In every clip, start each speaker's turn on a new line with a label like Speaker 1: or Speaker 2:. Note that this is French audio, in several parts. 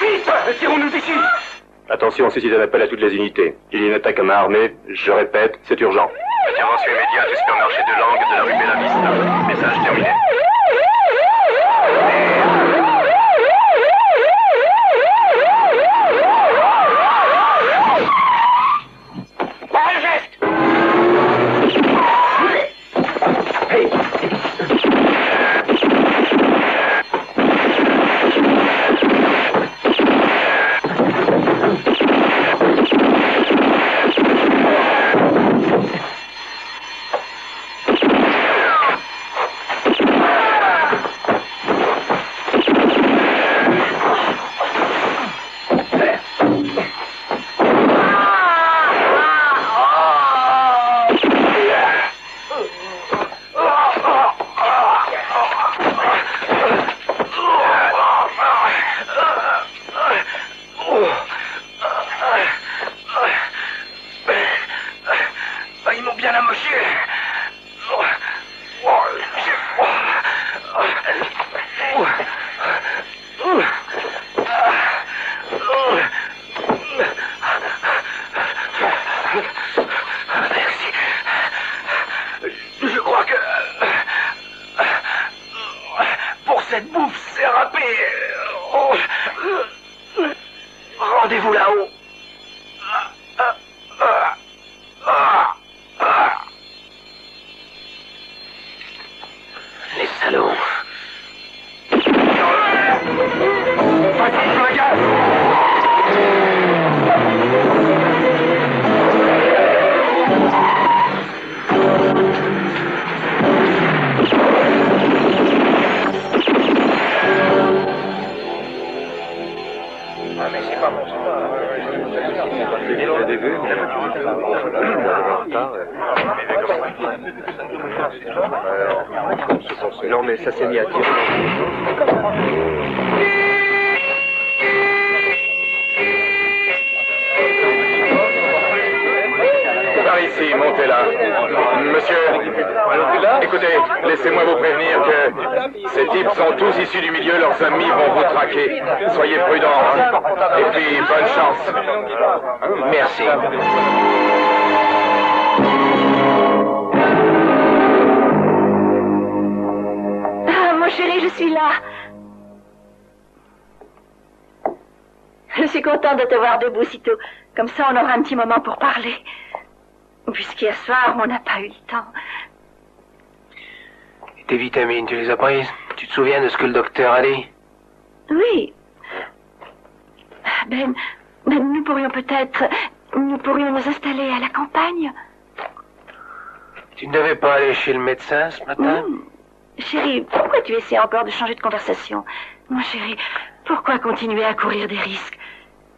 Speaker 1: vite! Tirons-nous d'ici!
Speaker 2: Attention, ceci est un appel à toutes les unités. Il y a une attaque à main armée. Je répète, c'est urgent. Intervention immédiate au supermarché de langue de la rue Bella Vista. Message terminé.
Speaker 1: Rendez-vous là-haut. Les salauds.
Speaker 2: Non, mais ça s'est mis à tirer. Par ici, montez là. Monsieur, écoutez, laissez-moi vous prévenir que ces types sont tous issus du milieu, leurs amis vont vous traquer. Soyez prudents, hein. Et puis, bonne chance.
Speaker 1: Merci.
Speaker 3: Chérie, je suis là. Je suis contente de te voir debout sitôt. Comme ça, on aura un petit moment pour parler. Puisqu'hier soir, on n'a pas eu le temps.
Speaker 1: Et tes vitamines, tu les as prises? Tu te souviens de ce que le docteur a dit?
Speaker 3: Oui. Ben, nous pourrions nous installer à la campagne.
Speaker 1: Tu ne devais pas aller chez le médecin ce matin?
Speaker 3: Chérie, pourquoi tu essaies encore de changer de conversation? Mon chéri, pourquoi continuer à courir des risques?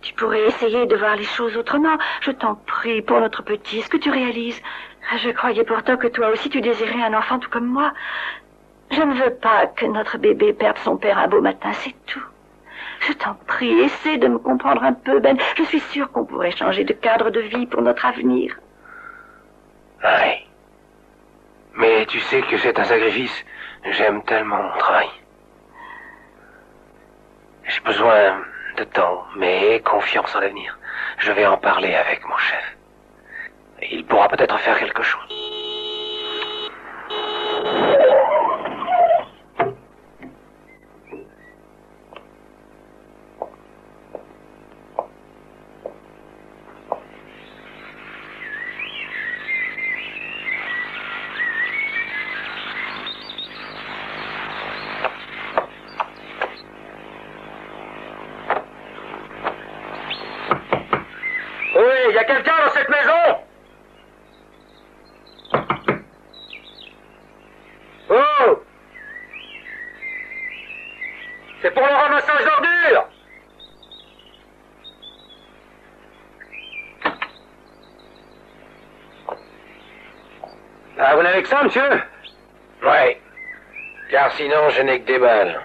Speaker 3: Tu pourrais essayer de voir les choses autrement. Je t'en prie, pour notre petit, est-ce que tu réalises? Je croyais pourtant que toi aussi tu désirais un enfant tout comme moi. Je ne veux pas que notre bébé perde son père un beau matin, c'est tout. Je t'en prie, essaie de me comprendre un peu, Ben. Je suis sûre qu'on pourrait changer de cadre de vie pour notre avenir.
Speaker 1: Oui. Mais tu sais que c'est un sacrifice. J'aime tellement mon travail. J'ai besoin de temps, mais confiance en l'avenir. Je vais en parler avec mon chef. Il pourra peut-être faire quelque chose.
Speaker 4: Il y a quelqu'un dans cette maison? Oh! C'est pour le ramassage d'ordures! Ah, vous n'avez que ça, monsieur?
Speaker 1: Oui. Car sinon, je n'ai que des balles.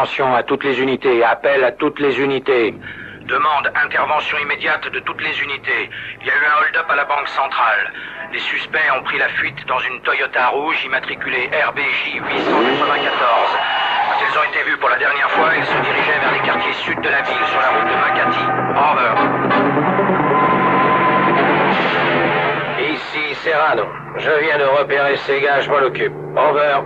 Speaker 5: Attention à toutes les unités, appel à toutes les unités. Demande intervention immédiate de toutes les unités. Il y a eu un hold-up à la banque centrale. Les suspects ont pris la fuite dans une Toyota rouge immatriculée RBJ 894. Quand ils ont été vus pour la dernière fois, ils se dirigeaient vers les quartiers sud de la ville sur la route de Makati. Over. Ici Serrano. Je viens de repérer ces gars, je m'en occupe. Over.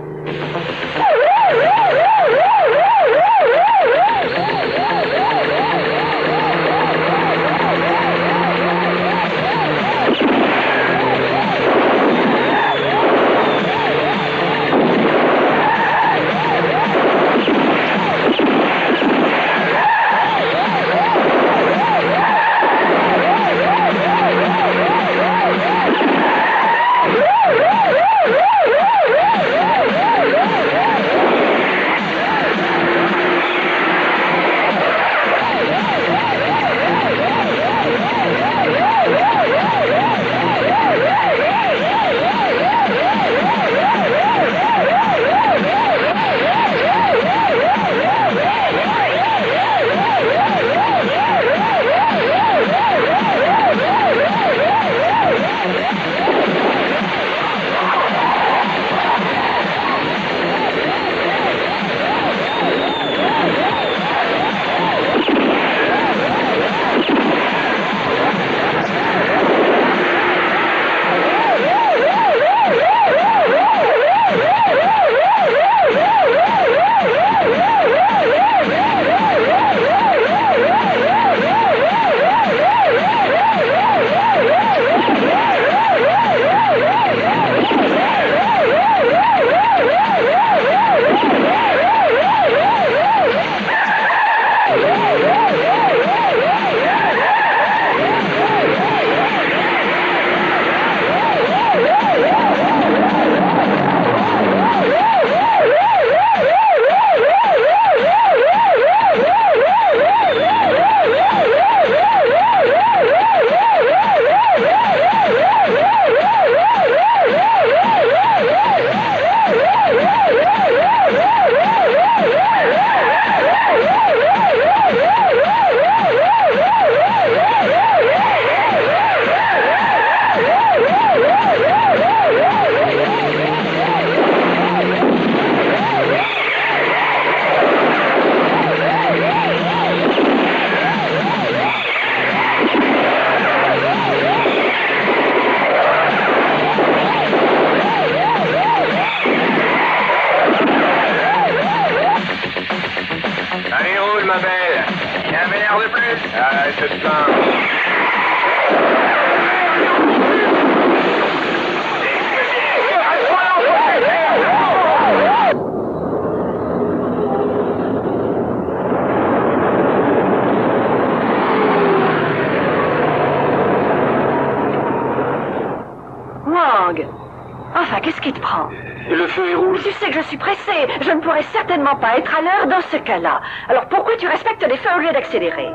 Speaker 3: Enfin, qu'est-ce qui te prend?
Speaker 5: Le feu est rouge.
Speaker 3: Tu sais que je suis pressée. Je ne pourrai certainement pas être à l'heure dans ce cas-là. Alors pourquoi tu respectes les feux au lieu d'accélérer?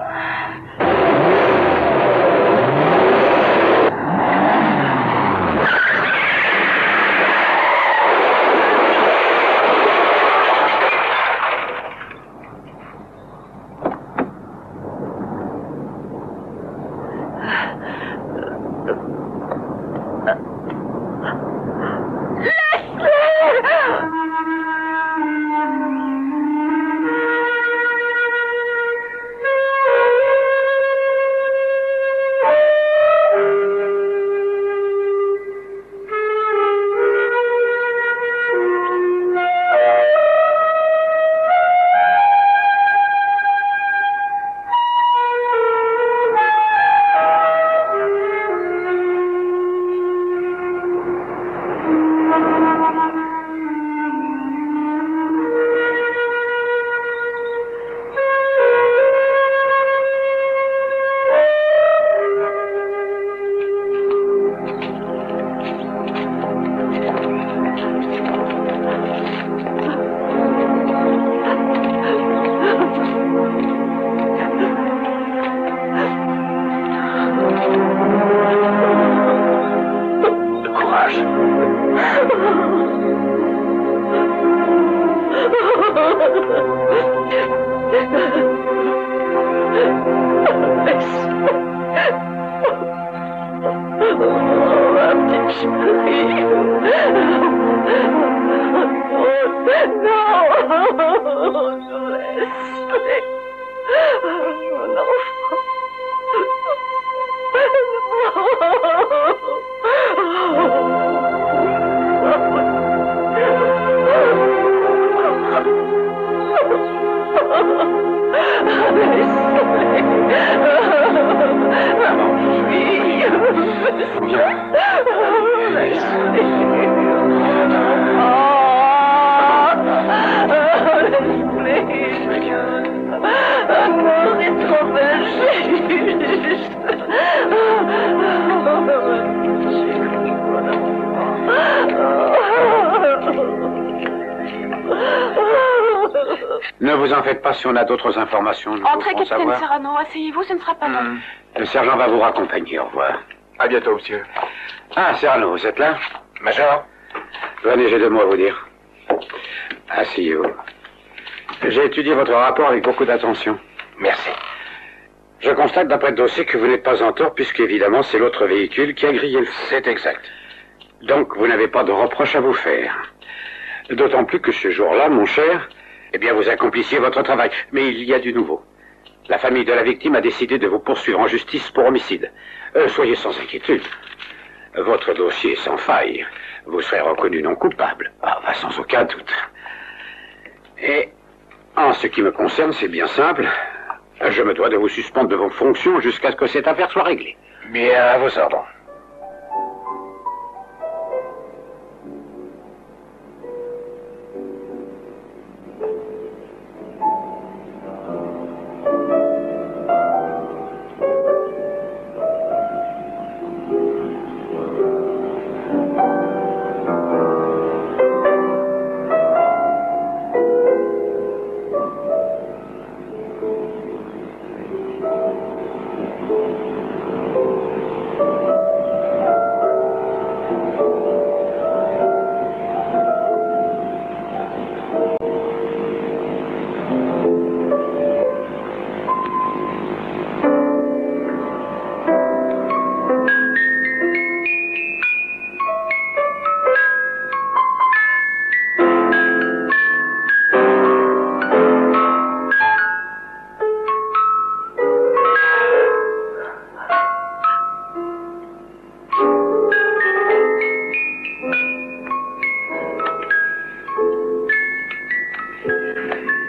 Speaker 3: Ma petite chérie. Non, laisse. Mon enfant.
Speaker 6: Ne vous en faites pas, si on a d'autres informations, nous
Speaker 7: Entrez,
Speaker 6: devrons
Speaker 7: capitaine
Speaker 6: savoir.
Speaker 7: Serrano, asseyez-vous, ce ne sera pas long.
Speaker 6: Le sergent va vous raccompagner, au revoir.
Speaker 2: À bientôt, monsieur.
Speaker 6: Ah, Serrano, vous êtes là?
Speaker 1: Major,
Speaker 6: Venez, j'ai deux mots à vous dire. Asseyez-vous. J'ai étudié votre rapport avec beaucoup d'attention.
Speaker 1: merci.
Speaker 6: Je constate d'après le dossier que vous n'êtes pas en tort, puisque évidemment c'est l'autre véhicule qui a grillé le feu.
Speaker 1: C'est exact.
Speaker 6: Donc vous n'avez pas de reproche à vous faire. D'autant plus que ce jour-là, mon cher, eh bien vous accomplissiez votre travail. Mais il y a du nouveau. La famille de la victime a décidé de vous poursuivre en justice pour homicide. Soyez sans inquiétude. Votre dossier est sans faille. Vous serez reconnu non coupable. Ah, bah, sans aucun doute. Et en ce qui me concerne, c'est bien simple. Je me dois de vous suspendre de vos fonctions jusqu'à ce que cette affaire soit réglée.
Speaker 1: Bien, à vos ordres.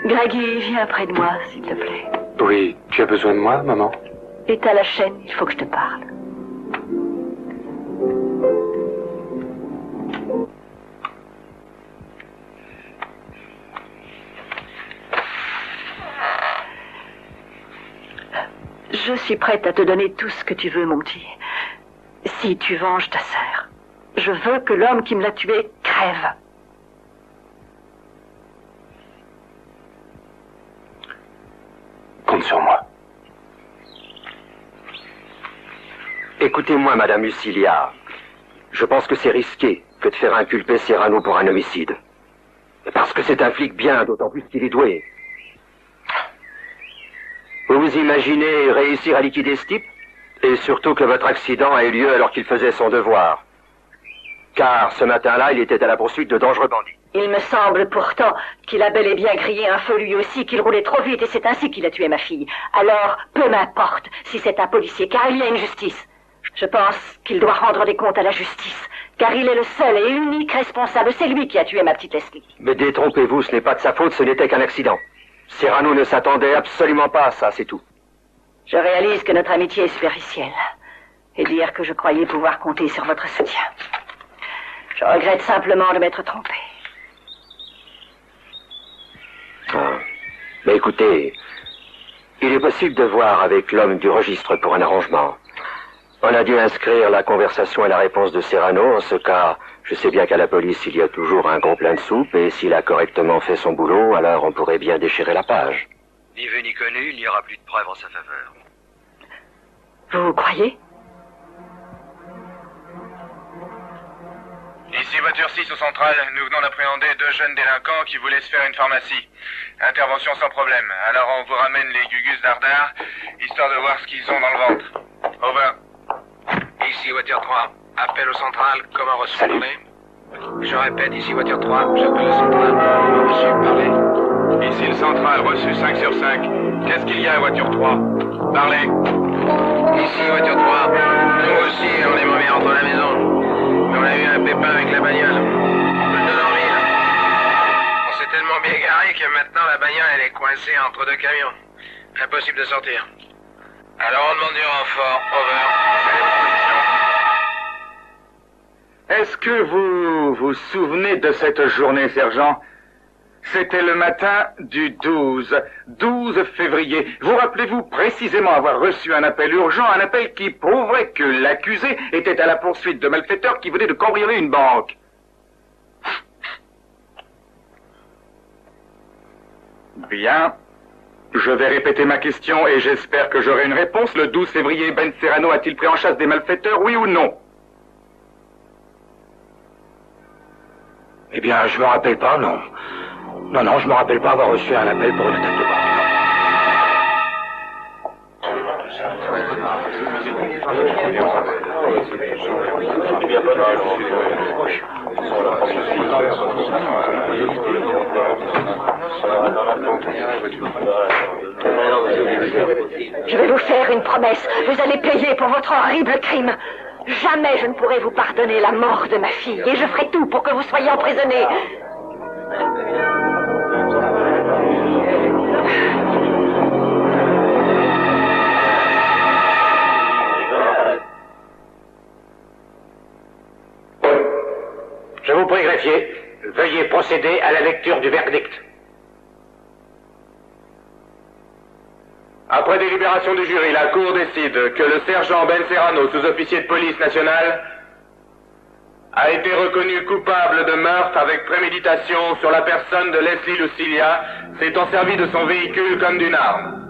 Speaker 3: Greggy, viens près de moi, s'il te plaît.
Speaker 2: Oui, tu as besoin de moi, maman?
Speaker 3: Éteins la chaîne, il faut que je te parle. Je suis prête à te donner tout ce que tu veux, mon petit. Si tu venges ta sœur, je veux que l'homme qui me l'a tuée crève.
Speaker 1: Compte sur moi.
Speaker 4: Écoutez-moi, Madame Lucilia. Je pense que c'est risqué que de faire inculper Serrano pour un homicide. Parce que c'est un flic bien, d'autant plus qu'il est doué. Vous vous imaginez réussir à liquider ce type? Et surtout que votre accident a eu lieu alors qu'il faisait son devoir. Car ce matin-là, il était à la poursuite de dangereux bandits.
Speaker 3: Il me semble pourtant qu'il a bel et bien grillé un feu lui aussi, qu'il roulait trop vite et c'est ainsi qu'il a tué ma fille. Alors, peu m'importe si c'est un policier, car il y a une justice. Je pense qu'il doit rendre des comptes à la justice, car il est le seul et unique responsable. C'est lui qui a tué ma petite Leslie.
Speaker 4: Mais détrompez-vous, ce n'est pas de sa faute, ce n'était qu'un accident. Serrano ne s'attendait absolument pas à ça, c'est tout.
Speaker 3: Je réalise que notre amitié est superficielle. Et dire que je croyais pouvoir compter sur votre soutien. Je regrette simplement de m'être trompé.
Speaker 4: Ah. Mais écoutez, il est possible de voir avec l'homme du registre pour un arrangement. On a dû inscrire la conversation et la réponse de Serrano. En ce cas, je sais bien qu'à la police, il y a toujours un gros plein de soupe, et s'il a correctement fait son boulot, alors on pourrait bien déchirer la page.
Speaker 5: Ni vu ni connu, il n'y aura plus de preuves en sa faveur.
Speaker 3: Vous croyez?
Speaker 1: Ici
Speaker 2: voiture 6 au central. Nous venons d'appréhender 2 jeunes délinquants qui voulaient se faire une pharmacie. Intervention sans problème. Alors on vous ramène les Gugus d'Ardard, histoire de voir ce qu'ils ont dans le ventre. Over.
Speaker 5: Ici, voiture 3. Appel au central, comment reçu parler? Je répète, ici, voiture 3. J'appelle le central, comment reçu parler?
Speaker 2: Ici le central, reçu 5 sur 5. Qu'est-ce qu'il y a à voiture 3? Parlez.
Speaker 5: Ici, voiture 3. Nous aussi, on aimerait bien rentrer à la maison. Mais on a eu un pépin avec la bagnole. Plus de l'envie, là. On s'est tellement bien garé que maintenant la bagnole, elle est coincée entre 2 camions. Impossible de sortir. Alors on demande du renfort. Over. Quelle est votre position?
Speaker 2: Est-ce que vous vous souvenez de cette journée, sergent? C'était le matin du 12 février. Vous rappelez-vous précisément avoir reçu un appel urgent, un appel qui prouverait que l'accusé était à la poursuite de malfaiteurs qui venaient de cambrioler une banque? Bien. Je vais répéter ma question et j'espère que j'aurai une réponse. Le 12 février, Ben Serrano a-t-il pris en chasse des malfaiteurs, oui ou non?
Speaker 5: Eh bien, je me rappelle pas, non. Non, je me rappelle pas avoir reçu un appel pour une attaque de banque.
Speaker 3: Je vais vous faire une promesse. Vous allez payer pour votre horrible crime. Jamais je ne pourrai vous pardonner la mort de ma fille. Et je ferai tout pour que vous soyez emprisonné.
Speaker 5: Je vous prie, greffier, veuillez procéder à la lecture du verdict.
Speaker 2: Après délibération du jury, la Cour décide que le sergent Ben Serrano, sous-officier de police nationale, a été reconnu coupable de meurtre avec préméditation sur la personne de Leslie Lucilia, s'étant servi de son véhicule comme d'une arme.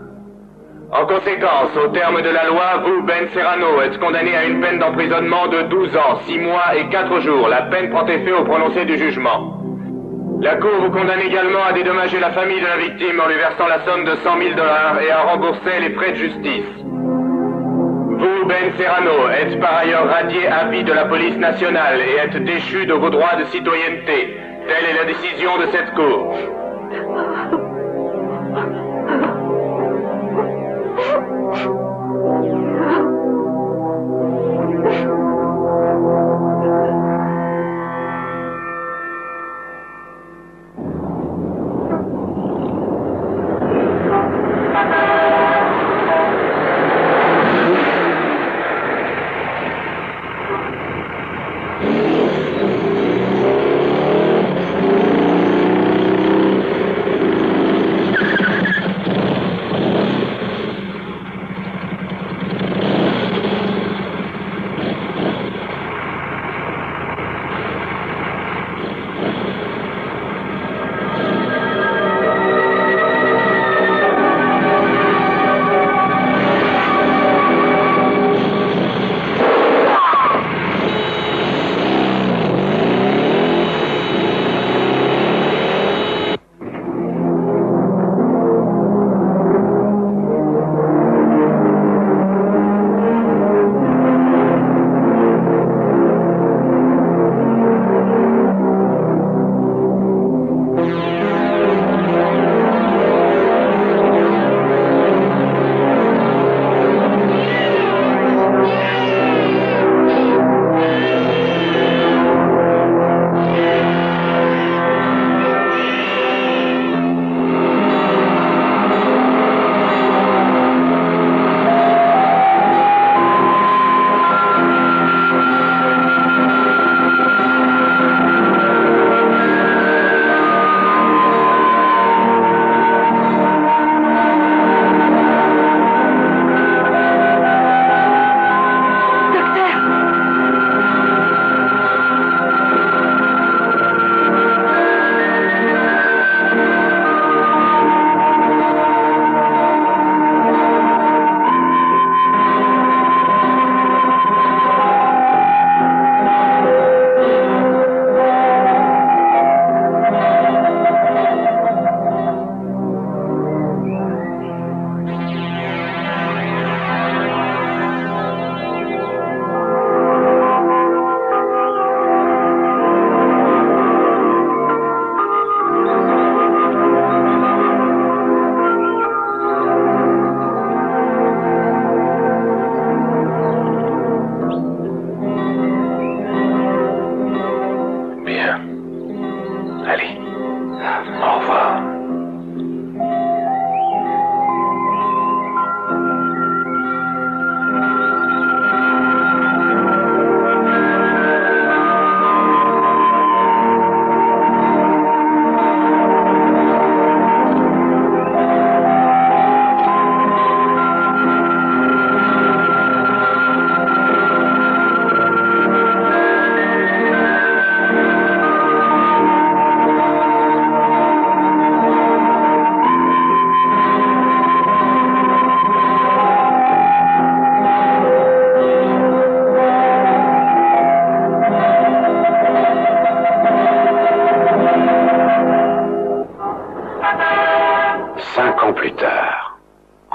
Speaker 2: En conséquence, au terme de la loi, vous, Ben Serrano, êtes condamné à une peine d'emprisonnement de 12 ans, 6 mois et 4 jours. La peine prend effet au prononcé du jugement. La Cour vous condamne également à dédommager la famille de la victime en lui versant la somme de 100 000 $ et à rembourser les frais de justice. Vous, Ben Serrano, êtes par ailleurs radié à vie de la police nationale et êtes déchu de vos droits de citoyenneté. Telle est la décision de cette Cour.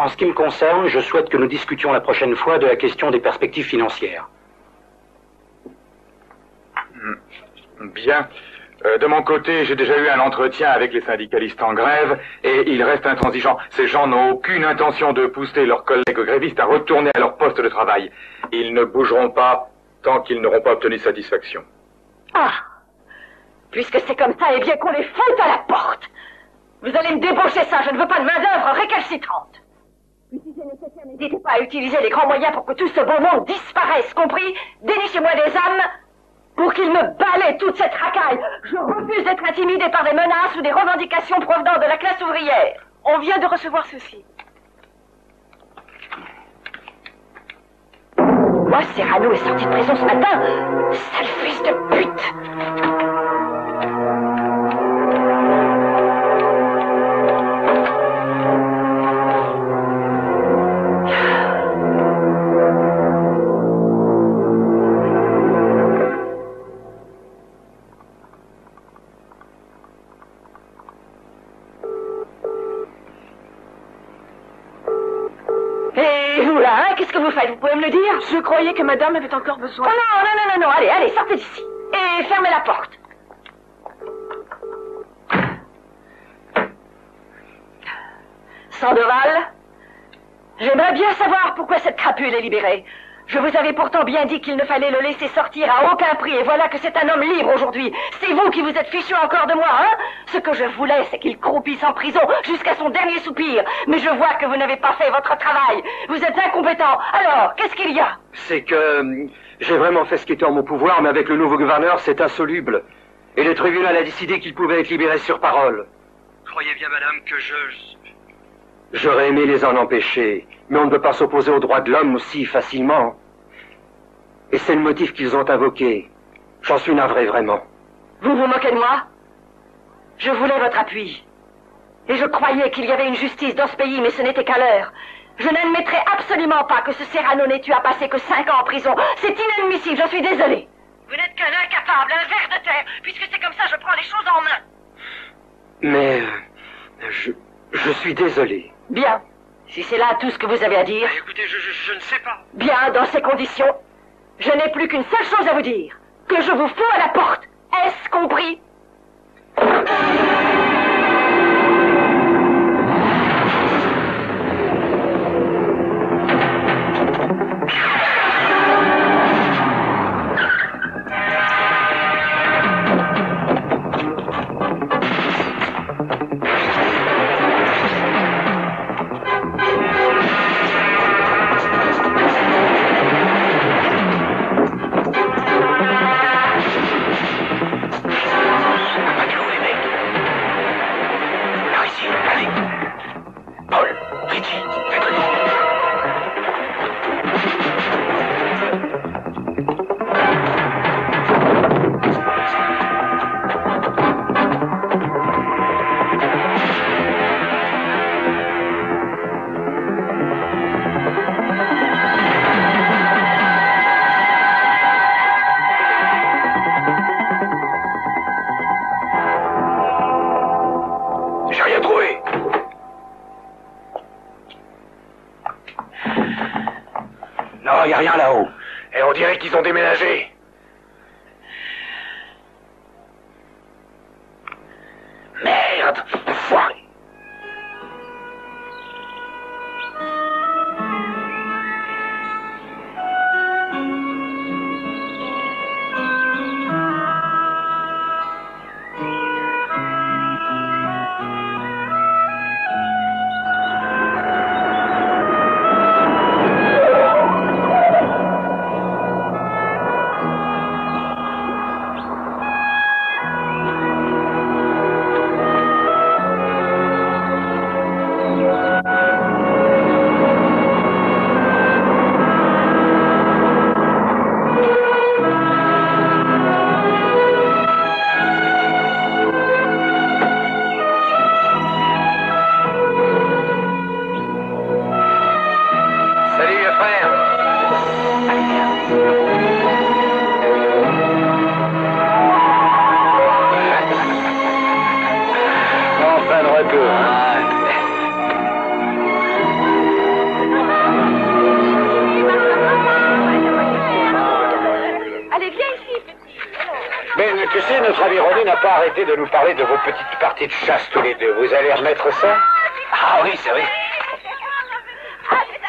Speaker 5: En ce qui me concerne, je souhaite que nous discutions la prochaine fois de la question des perspectives financières.
Speaker 2: Bien. De mon côté, j'ai déjà eu un entretien avec les syndicalistes en grève et ils restent intransigeants. Ces gens n'ont aucune intention de pousser leurs collègues grévistes à retourner à leur poste de travail. Ils ne bougeront pas tant qu'ils n'auront pas obtenu satisfaction.
Speaker 3: Ah! Puisque c'est comme ça, eh bien qu'on les foute à la porte! Vous allez me débaucher ça, je ne veux pas de main-d'œuvre récalcitrante. Mais si c'est nécessaire, n'hésitez pas à utiliser les grands moyens pour que tout ce beau monde disparaisse, compris? Dénichez-moi des âmes pour qu'ils me balaient toute cette racaille. Je refuse d'être intimidé par des menaces ou des revendications provenant de la classe ouvrière.
Speaker 7: On vient de recevoir ceci.
Speaker 3: Moi, Serrano est sorti de prison ce matin. Sale fils de pute! Qu'est-ce que vous faites? Vous pouvez me le dire?
Speaker 7: Je croyais que madame avait encore besoin.
Speaker 3: Oh non, allez, sortez d'ici. Et fermez la porte. Sandoval, j'aimerais bien savoir pourquoi cette crapule est libérée. Je vous avais pourtant bien dit qu'il ne fallait le laisser sortir à aucun prix, et voilà que c'est un homme libre aujourd'hui. C'est vous qui vous êtes fichu encore de moi, hein? Ce que je voulais, c'est qu'il croupisse en prison jusqu'à son dernier soupir. Mais je vois que vous n'avez pas fait votre travail. Vous êtes incompétent. Alors, qu'est-ce qu'il y a?
Speaker 4: C'est que j'ai vraiment fait ce qui était en mon pouvoir, mais avec le nouveau gouverneur, c'est insoluble. Et le tribunal a décidé qu'il pouvait être libéré sur parole.
Speaker 5: Croyez bien, madame, que
Speaker 4: J'aurais aimé les en empêcher, mais on ne peut pas s'opposer aux droits de l'homme aussi facilement. Et c'est le motif qu'ils ont invoqué. J'en suis navré, vraiment.
Speaker 3: Vous vous moquez de moi? Je voulais votre appui. Et je croyais qu'il y avait une justice dans ce pays, mais ce n'était qu'à l'heure. Je n'admettrai absolument pas que ce Serrano n'ait eu à passer que 5 ans en prison. C'est inadmissible, j'en suis désolé. Vous n'êtes qu'un incapable, un ver de terre. Puisque c'est comme ça, je prends les choses en main.
Speaker 4: Mais je suis désolé.
Speaker 3: Bien. Si c'est là tout ce que vous avez à dire...
Speaker 5: Écoutez, je ne sais pas.
Speaker 3: Bien, dans ces conditions, je n'ai plus qu'une seule chose à vous dire. Que je vous fous à la porte. Est-ce compris?
Speaker 5: Non, y a rien là-haut.
Speaker 2: Et on dirait qu'ils ont déménagé.
Speaker 1: Merde, enfoiré.
Speaker 6: Tu sais, notre ami Ronnie n'a pas arrêté de nous parler de vos petites parties de chasse tous les deux. Vous allez remettre ça?
Speaker 1: Ah oui, c'est vrai.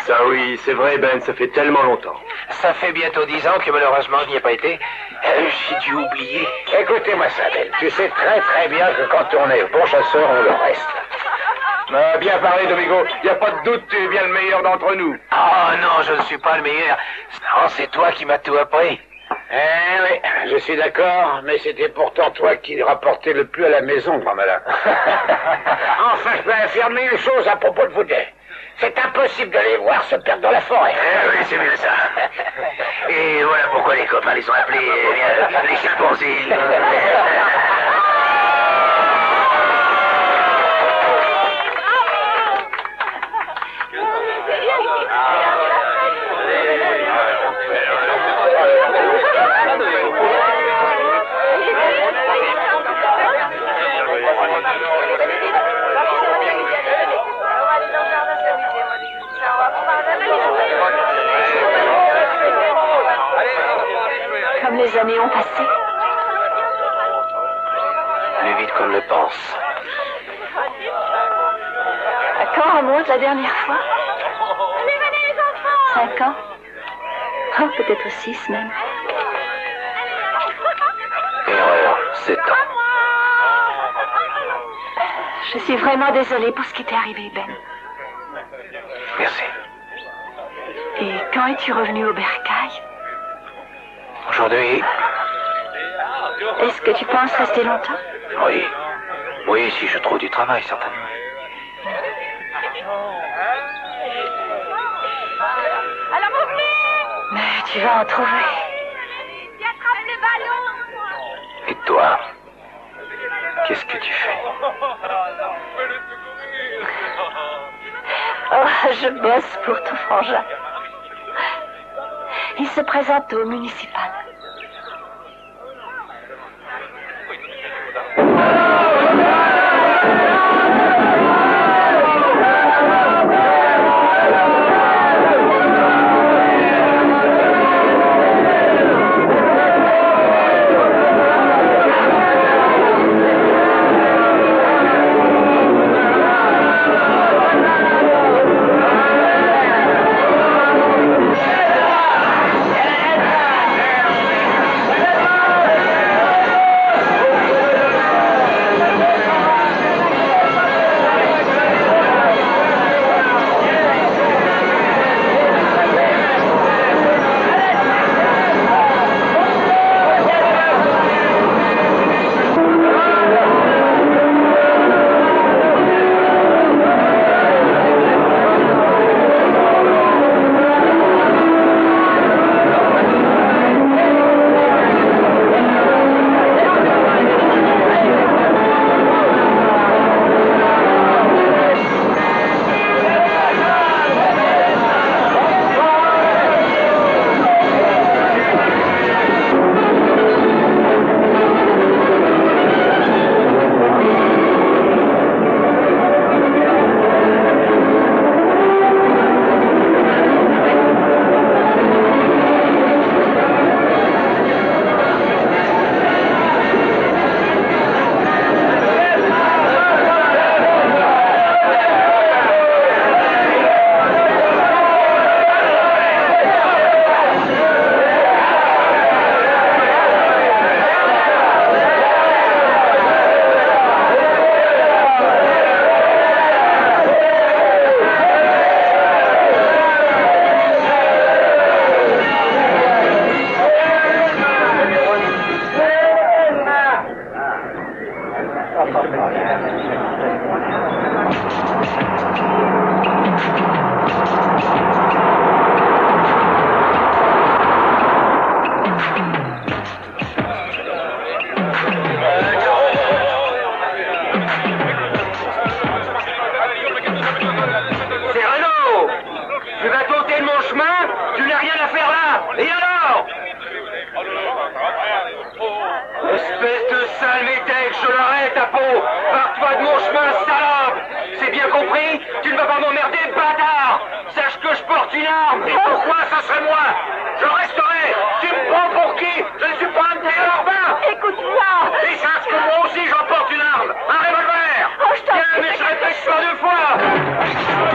Speaker 4: Ça oui, c'est vrai Ben, ça fait tellement longtemps.
Speaker 1: Ça fait bientôt 10 ans que malheureusement je n'y ai pas été. J'ai dû oublier.
Speaker 6: Écoutez-moi ça, Ben. Tu sais très bien que quand on est bon chasseur, on le reste. Bien parlé, Domingo. Il n'y a pas de doute, tu es bien le meilleur d'entre nous.
Speaker 1: Oh non, je ne suis pas le meilleur. Non, c'est toi qui m'as tout appris.
Speaker 6: Eh oui, je suis d'accord, mais c'était pourtant toi qui rapportais le plus à la maison, grand malin. Enfin, je peux affirmer une chose à propos de vous deux. C'est impossible de les voir se perdre dans la forêt.
Speaker 1: Oui, c'est bien ça. Et voilà pourquoi les copains les ont appelés les chimpanzés.
Speaker 3: Comme les années ont passé.
Speaker 1: Plus vite qu'on ne le pense.
Speaker 3: À quand remonte la dernière fois? 5 ans? Oh, peut-être 6 même.
Speaker 1: Erreur, 7 ans.
Speaker 3: Je suis vraiment désolée pour ce qui t'est arrivé, Ben.
Speaker 1: Merci.
Speaker 3: Et quand es-tu revenu au bercail?
Speaker 1: Aujourd'hui,
Speaker 3: Est-ce que tu penses rester longtemps?
Speaker 1: oui. Oui, si je trouve du travail, certainement.
Speaker 3: Mais tu vas en trouver.
Speaker 1: Et toi, qu'est-ce que tu fais?
Speaker 3: Oh, je bosse pour ton frangin. Il se présente au municipal.
Speaker 5: Et alors? Espèce de sale métèque, je l'arrête ta peau. Pars-toi de mon chemin, salope. C'est bien compris? Tu ne vas pas m'emmerder, bâtard. Sache que je porte une arme. Et pourquoi ça serait moi? Je resterai. Tu me prends pour qui? Je ne suis pas un de tes larbins.
Speaker 3: écoute-moi.
Speaker 5: Et sache que moi aussi j'emporte une arme, un revolver.
Speaker 3: Oh, je t'en
Speaker 5: Bien,
Speaker 3: prie.
Speaker 5: mais je répète pas deux fois.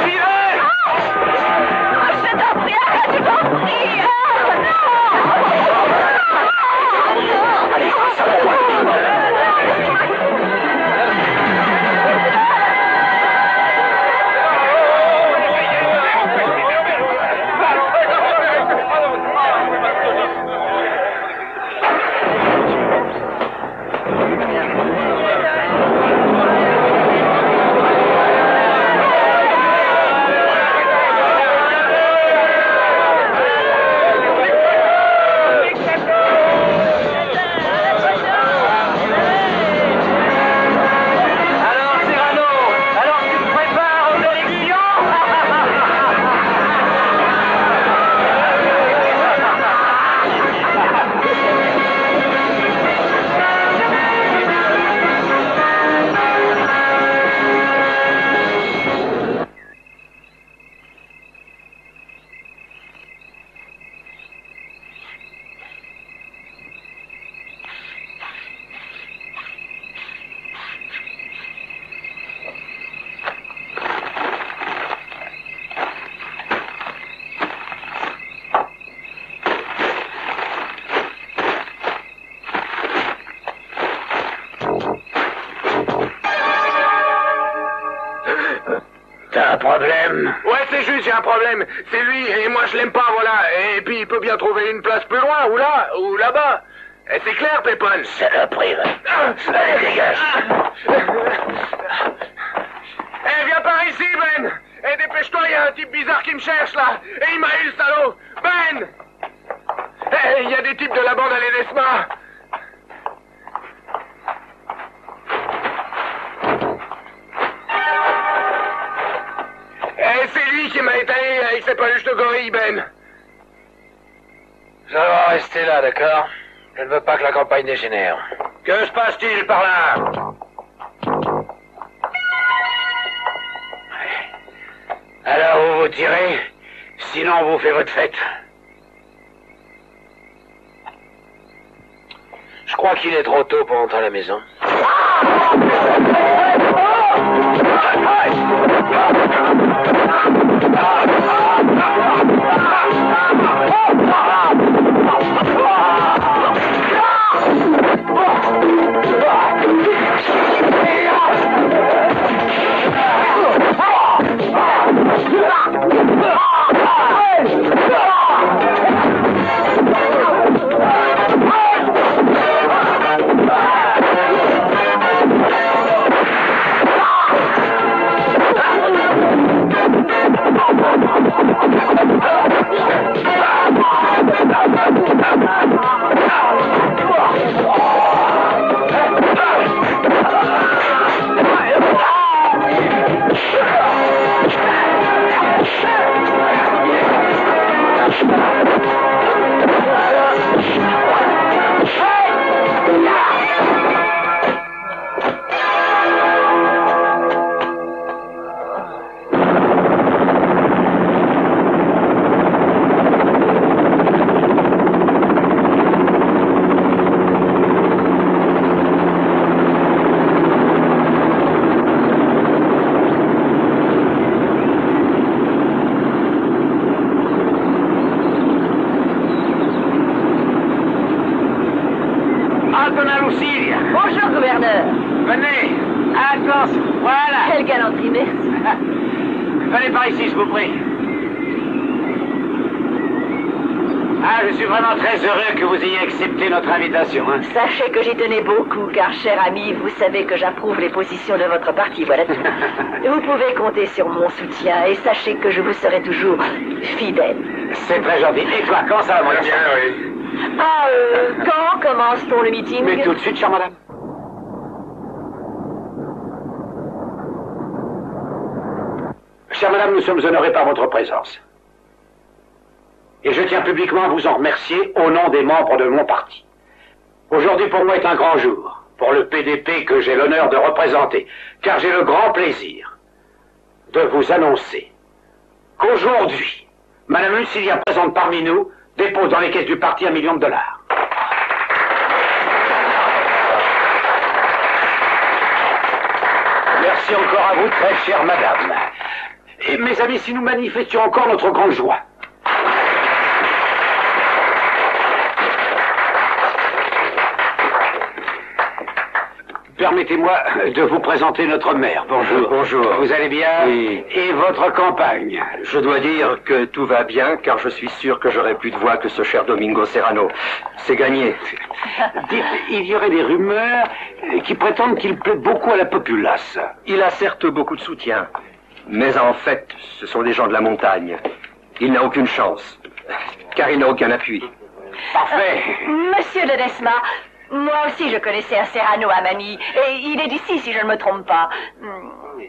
Speaker 5: J'y vais.
Speaker 3: Oh, je t'en prie, arrête, je t'en prie.
Speaker 4: Allez, ça va.
Speaker 5: T'as un problème?
Speaker 2: Ouais, c'est juste, j'ai un problème. C'est lui, et moi je l'aime pas, voilà. Et puis il peut bien trouver une place plus loin, ou là, ou là-bas. Et c'est clair, Pépone.
Speaker 5: Saloperie, va. Allez, dégage.
Speaker 2: Eh, viens par ici, Ben. Eh, dépêche-toi, il y a un type bizarre qui me cherche, là. Et il m'a eu, le salaud. Ben. Eh, il y a des types de la bande à l'Edesma. Eh, c'est lui qui m'a étalé avec ses peluches de gorille, Ben.
Speaker 5: Ça va rester là, d'accord? Je ne veux pas que la campagne dégénère. Que se passe-t-il par là? Alors vous vous tirez, sinon on vous fait votre fête. Je crois qu'il est trop tôt pour entrer à la maison.
Speaker 3: Bonjour, gouverneur.
Speaker 5: Venez. Attention, voilà.
Speaker 3: Quelle galanterie, merci.
Speaker 5: Venez par ici, je vous prie. Ah, je suis vraiment très heureux que vous ayez accepté notre invitation. Hein.
Speaker 3: Sachez que j'y tenais beaucoup, car, cher ami, vous savez que j'approuve les positions de votre parti, voilà tout. Vous pouvez compter sur mon soutien, et sachez que je vous serai toujours fidèle.
Speaker 5: C'est très gentil. Et toi, quand ça va, mon
Speaker 2: Bien, oui.
Speaker 3: Ah, quand commence-t-on le meeting?
Speaker 5: Mais tout de suite, chère madame. Chère madame, nous sommes honorés par votre présence. Et je tiens publiquement à vous en remercier au nom des membres de mon parti. Aujourd'hui, pour moi, est un grand jour, pour le PDP que j'ai l'honneur de représenter, car j'ai le grand plaisir de vous annoncer qu'aujourd'hui, madame Lucilia, présente parmi nous, dépose dans les caisses du parti $1 million.
Speaker 6: Merci encore à vous, très chère madame. Et mes amis, si nous manifestions encore notre grande joie. Permettez-moi de vous présenter notre maire. Bonjour.
Speaker 4: Bonjour.
Speaker 6: Vous allez bien?
Speaker 4: Oui.
Speaker 6: Et votre campagne?
Speaker 4: Je dois dire que tout va bien, car je suis sûr que j'aurai plus de voix que ce cher Domingo Serrano. C'est gagné.
Speaker 6: Dites, il y aurait des rumeurs qui prétendent qu'il plaît beaucoup à la populace.
Speaker 4: Il a certes beaucoup de soutien, mais en fait, ce sont des gens de la montagne. Il n'a aucune chance, car il n'a aucun appui.
Speaker 6: Parfait.
Speaker 3: Monsieur Ledesma, moi aussi je connaissais un Serrano à Manille, et il est d'ici si je ne me trompe pas.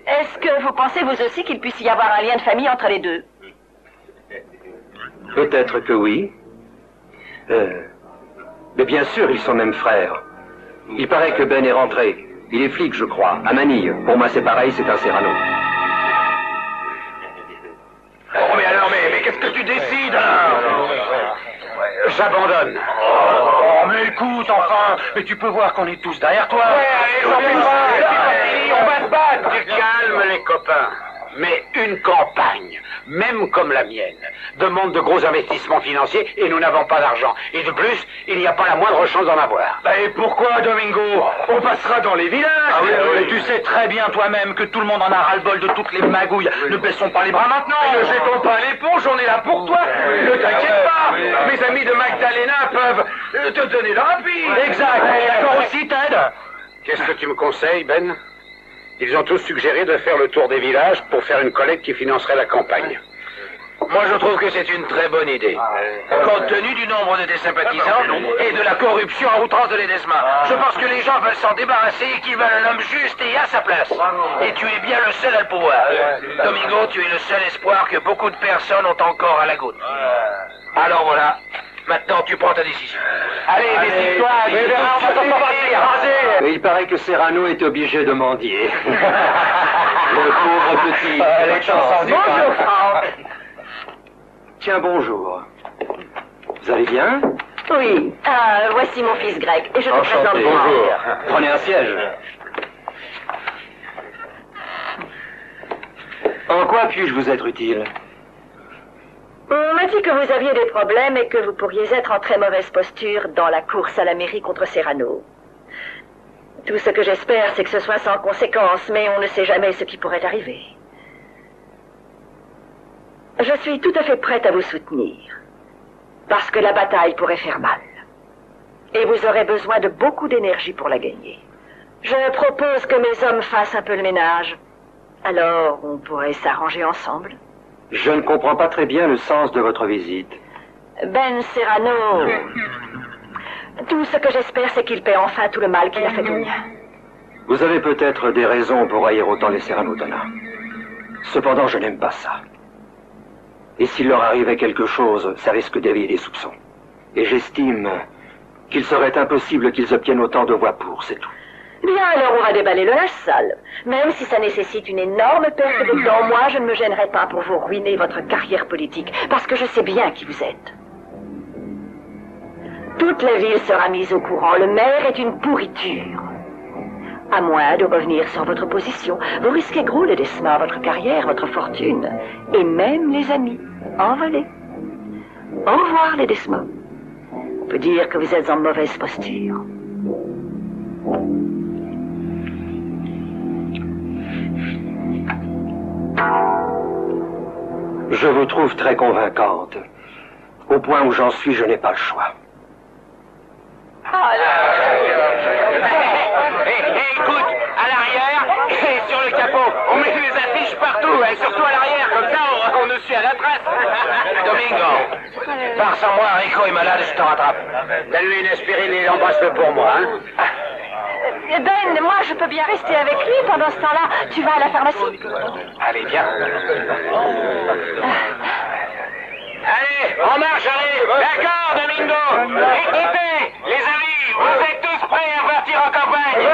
Speaker 3: Est-ce que vous pensez vous aussi qu'il puisse y avoir un lien de famille entre les deux?
Speaker 4: Peut-être que oui. Mais bien sûr, ils sont même frères. Il paraît que Ben est rentré. Il est flic, je crois, à Manille. Pour moi, c'est pareil, c'est un Serrano.
Speaker 6: Oh, mais alors, mais qu'est-ce que tu décides, là? J'abandonne.
Speaker 5: Oh, mais écoute, enfin, mais tu peux voir qu'on est tous derrière toi.
Speaker 6: Allez, on va se battre. Du calme, les copains. Mais une campagne, même comme la mienne, demande de gros investissements financiers et nous n'avons pas d'argent. Et de plus, il n'y a pas la moindre chance d'en avoir.
Speaker 5: Et pourquoi, Domingo? On passera dans les villages.
Speaker 6: Ah oui.
Speaker 5: Tu sais très bien toi-même que tout le monde en a ras-le-bol de toutes les magouilles. Ne baissons pas les bras maintenant.
Speaker 6: Ne jetons pas l'éponge, on est là pour toi. Ne t'inquiète pas. Mes amis de Magdalena peuvent te donner leur appui.
Speaker 5: Exact. D'accord aussi, Ted?
Speaker 6: Qu'est-ce que tu me conseilles, Ben? Ils ont tous suggéré de faire le tour des villages pour faire une collecte qui financerait la campagne.
Speaker 5: Moi, je trouve que c'est une très bonne idée. Compte tenu du nombre de tes sympathisants et de la corruption à outrance de Ledesma, je pense que les gens veulent s'en débarrasser et qu'ils veulent un homme juste et à sa place. Et tu es bien le seul à le pouvoir. Domingo, tu es le seul espoir que beaucoup de personnes ont encore à la goutte. Alors voilà, maintenant tu prends ta décision. Allez, décide-toi, on va t'en sortir.
Speaker 4: Mais il paraît que Serrano est obligé de mendier. Le pauvre petit.
Speaker 3: Bonjour, Franck.
Speaker 4: Tiens, bonjour. Vous allez bien?
Speaker 3: Oui, voici mon fils Greg, et je te présente
Speaker 4: Enchanté.
Speaker 3: Franck.
Speaker 4: Bonjour. Prenez un siège. En quoi puis-je vous être utile?
Speaker 3: On m'a dit que vous aviez des problèmes et que vous pourriez être en très mauvaise posture dans la course à la mairie contre Serrano. Tout ce que j'espère, c'est que ce soit sans conséquence, mais on ne sait jamais ce qui pourrait arriver. Je suis tout à fait prête à vous soutenir, parce que la bataille pourrait faire mal. Et vous aurez besoin de beaucoup d'énergie pour la gagner. Je propose que mes hommes fassent un peu le ménage. Alors, on pourrait s'arranger ensemble.
Speaker 4: Je ne comprends pas très bien le sens de votre visite.
Speaker 3: Ben Serrano, tout ce que j'espère, c'est qu'il paie enfin tout le mal qu'il a fait au mien.
Speaker 4: Vous avez peut-être des raisons pour haïr autant les Serrano, Donna. Cependant, je n'aime pas ça. Et s'il leur arrivait quelque chose, ça risque d'éveiller des soupçons. Et j'estime qu'il serait impossible qu'ils obtiennent autant de voix pour, c'est tout.
Speaker 3: Bien, alors on va déballer le linge sale. Même si ça nécessite une énorme perte de temps, moi, je ne me gênerai pas pour vous ruiner votre carrière politique, parce que je sais bien qui vous êtes. Toute la ville sera mise au courant. Le maire est une pourriture. À moins de revenir sur votre position, vous risquez gros, Ledesma, votre carrière, votre fortune, et même les amis. Envolés. Au revoir, Ledesma. On peut dire que vous êtes en mauvaise posture.
Speaker 4: Je vous trouve très convaincante. Au point où j'en suis, je n'ai pas le choix.
Speaker 5: Écoute, à l'arrière et sur le capot, on met les affiches partout, et surtout à l'arrière, comme ça on nous suit à la trace. Domingo, pars sans moi, Rico est malade, je te rattrape.
Speaker 6: Donne-lui une aspirine et embrasse-le pour moi, hein.
Speaker 3: Ben, moi, je peux bien rester avec lui. Pendant ce temps-là, tu vas à la pharmacie.
Speaker 5: Allez, viens. Allez, on marche, allez. D'accord, Domingo. Écoutez, les amis, vous êtes tous prêts à partir en campagne?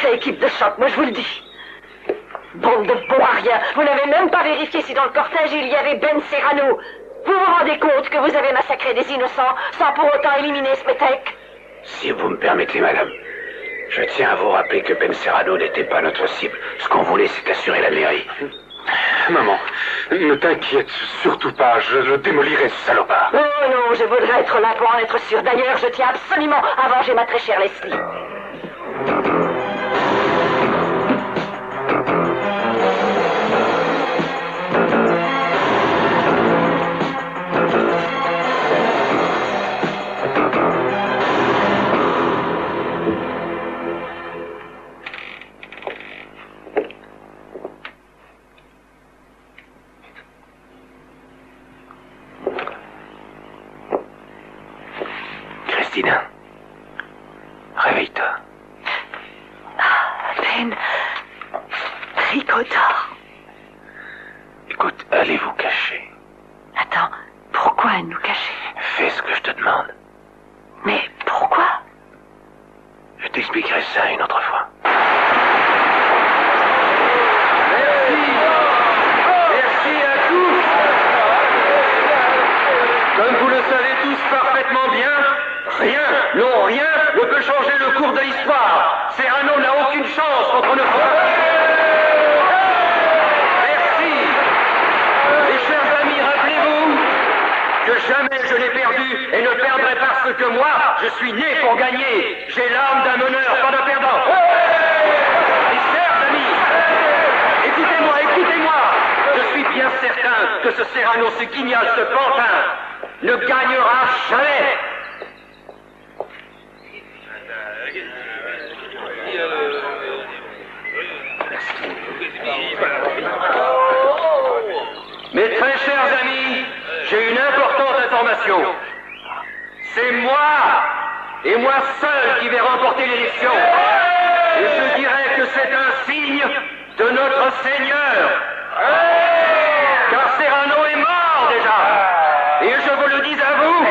Speaker 3: sacrée équipe de choc, moi je vous le dis. Bande de bons à rien. Vous n'avez même pas vérifié si dans le cortège il y avait Ben Serrano. Vous vous rendez compte que vous avez massacré des innocents sans pour autant éliminer Smetek?
Speaker 6: Si vous me permettez, madame, je tiens à vous rappeler que Ben Serrano n'était pas notre cible. Ce qu'on voulait, c'est assurer la mairie.
Speaker 2: Maman, ne t'inquiète surtout pas, je le démolirai, ce salopard.
Speaker 3: Oh non, je voudrais être là pour en être sûr. D'ailleurs, je tiens absolument à venger ma très chère Leslie.
Speaker 1: Christina, réveille-toi.
Speaker 3: Ben, Ricoteur.
Speaker 1: Écoute, allez vous cacher.
Speaker 3: Attends, pourquoi nous cacher?
Speaker 1: Fais ce que je te demande.
Speaker 3: Mais pourquoi?
Speaker 1: Je t'expliquerai ça une autre fois.
Speaker 5: Merci à tous. Comme vous le savez tous parfaitement bien, rien, non rien, ne peut changer le cours de l'histoire. Serrano n'a aucune chance contre nos forces. Merci. Mes chers amis, rappelez-vous que jamais je n'ai perdu et ne perdrai parce que moi, je suis né pour gagner. J'ai l'âme d'un meneur, pas d'un perdant. Mes chers amis, écoutez-moi. Je suis bien certain que ce Serrano, ce guignol, ce pantin, ne gagnera jamais. Mes très chers amis, j'ai une importante information. C'est moi, et moi seul, qui vais remporter l'élection. Et je dirais que c'est un signe de notre Seigneur. Car Serrano est mort déjà. Et je vous le dis à vous,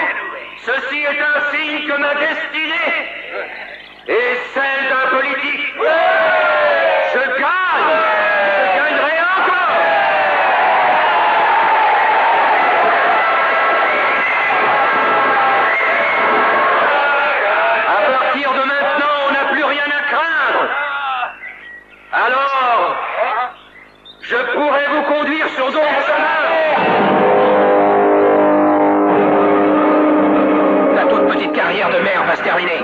Speaker 5: ceci est un signe que ma destinée est celle d'un politique. Je gagne. Je gagnerai encore. À partir de maintenant, on n'a plus rien à craindre. Alors, je pourrais vous conduire sur d'autres chemins. Ta toute petite carrière de maire va se terminer.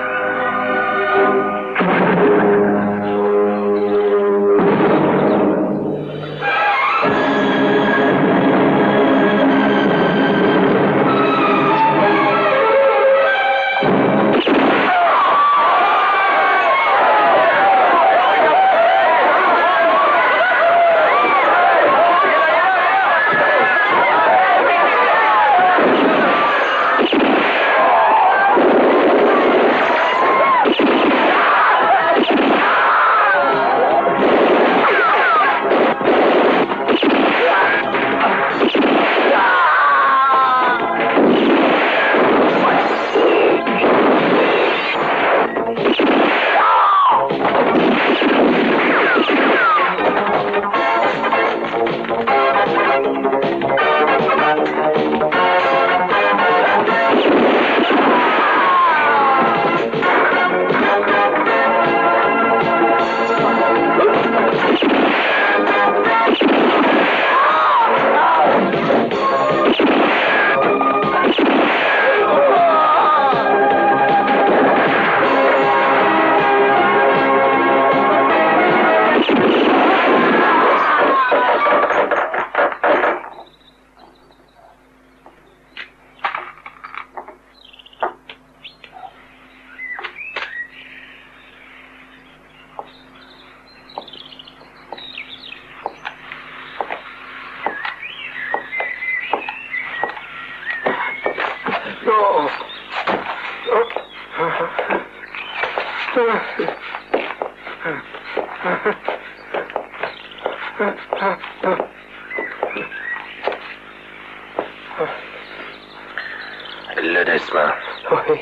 Speaker 1: Ledesma.
Speaker 4: Oui.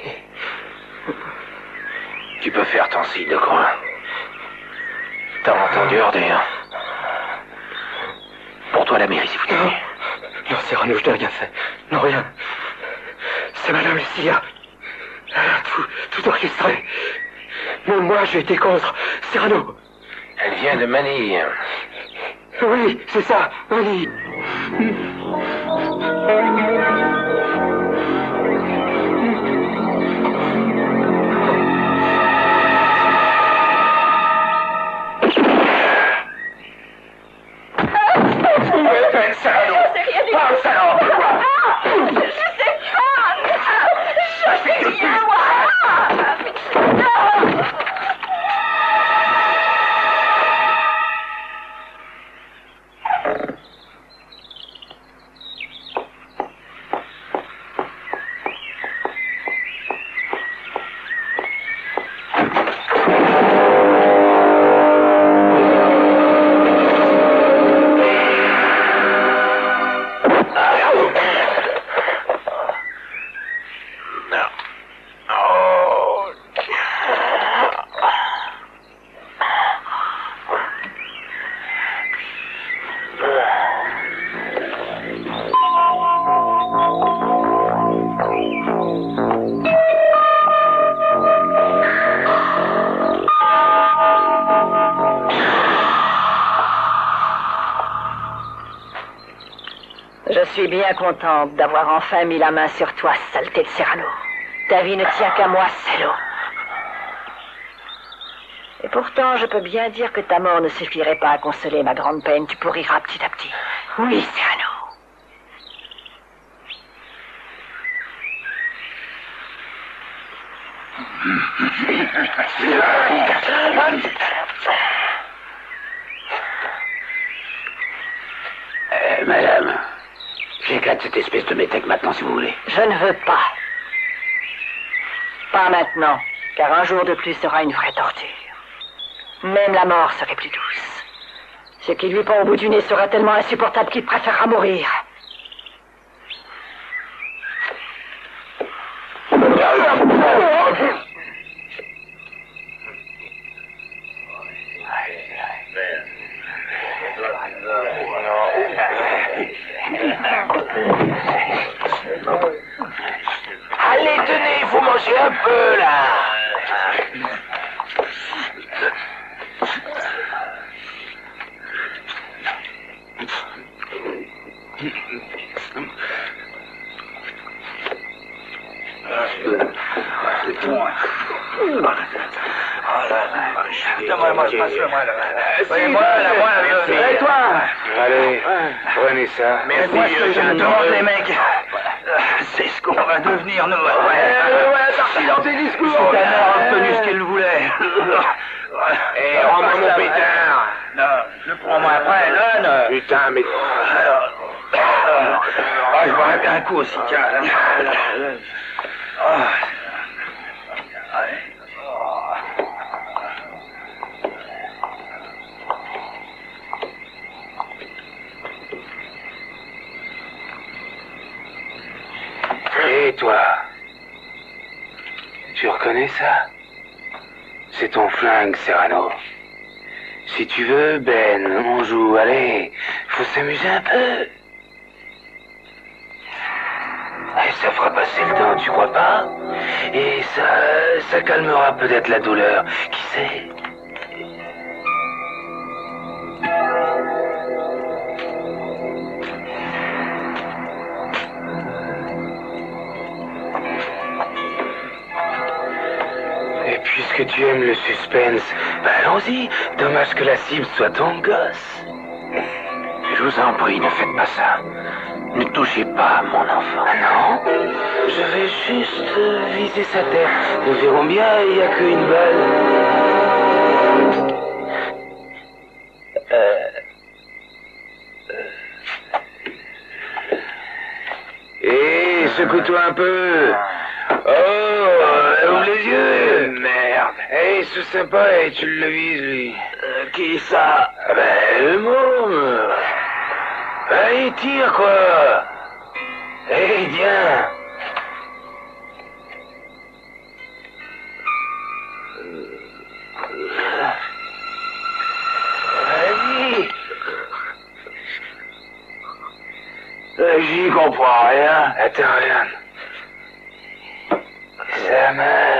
Speaker 1: Tu peux faire ton signe de croix. T'as entendu, ordure. Pour toi, la mairie, si vous
Speaker 4: Non,
Speaker 1: voulez.
Speaker 4: non, Cyrano, je n'ai rien fait. Non, rien. C'est Madame Lucia. Elle a tout orchestré. Même moi, j'ai été contre. Cyrano.
Speaker 1: Elle vient de Manille.
Speaker 4: Oui, c'est ça, Manille.
Speaker 3: Je suis bien contente d'avoir enfin mis la main sur toi, saleté de Cyrano. Ta vie ne tient qu'à moi, salaud. Et pourtant, je peux bien dire que ta mort ne suffirait pas à consoler ma grande peine. Tu pourriras petit à petit. Oui, Cyrano.
Speaker 6: Madame, j'éclate cette espèce de métèque maintenant, si vous voulez.
Speaker 3: Je ne veux pas. Pas maintenant, car un jour de plus sera une vraie torture. Même la mort serait plus douce. Ce qui lui pend au bout du nez sera tellement insupportable qu'il préférera mourir.
Speaker 1: Allez, tenez, il faut manger un peu, là.
Speaker 6: Et toi? Allez, prenez ça.
Speaker 5: Merci, j'adore les mecs. C'est ce qu'on va devenir, nous.
Speaker 6: Parti dans tes discours.
Speaker 5: Tanner a obtenu ce qu'il voulait.
Speaker 6: Et rends-moi mon pétard.
Speaker 5: Non, je le prends-moi après, donne.
Speaker 6: Putain, mais...
Speaker 5: Je boirais bien un coup aussi, tiens.
Speaker 1: Et toi? Tu reconnais ça? C'est ton flingue, Cyrano. Si tu veux, Ben, on joue. Allez, faut s'amuser un peu. Et ça fera passer le temps, tu crois pas? Et ça calmera peut-être la douleur. Qui sait? Et puisque tu aimes le suspense, bah allons-y. Dommage que la cible soit ton gosse. Je vous en prie, ne faites pas ça. Ne touchez pas à mon enfant. Non, je vais juste viser sa tête. Nous verrons bien, il n'y a qu'une balle. Et secoue-toi un peu. Oh, ouvre les yeux. Merde. Hey, c'est sympa, et tu le vises, lui. Qui ça? Ben, le môme. Allez, tire, quoi. Hey, viens. comprends rien. Attends, regarde. Ça marche.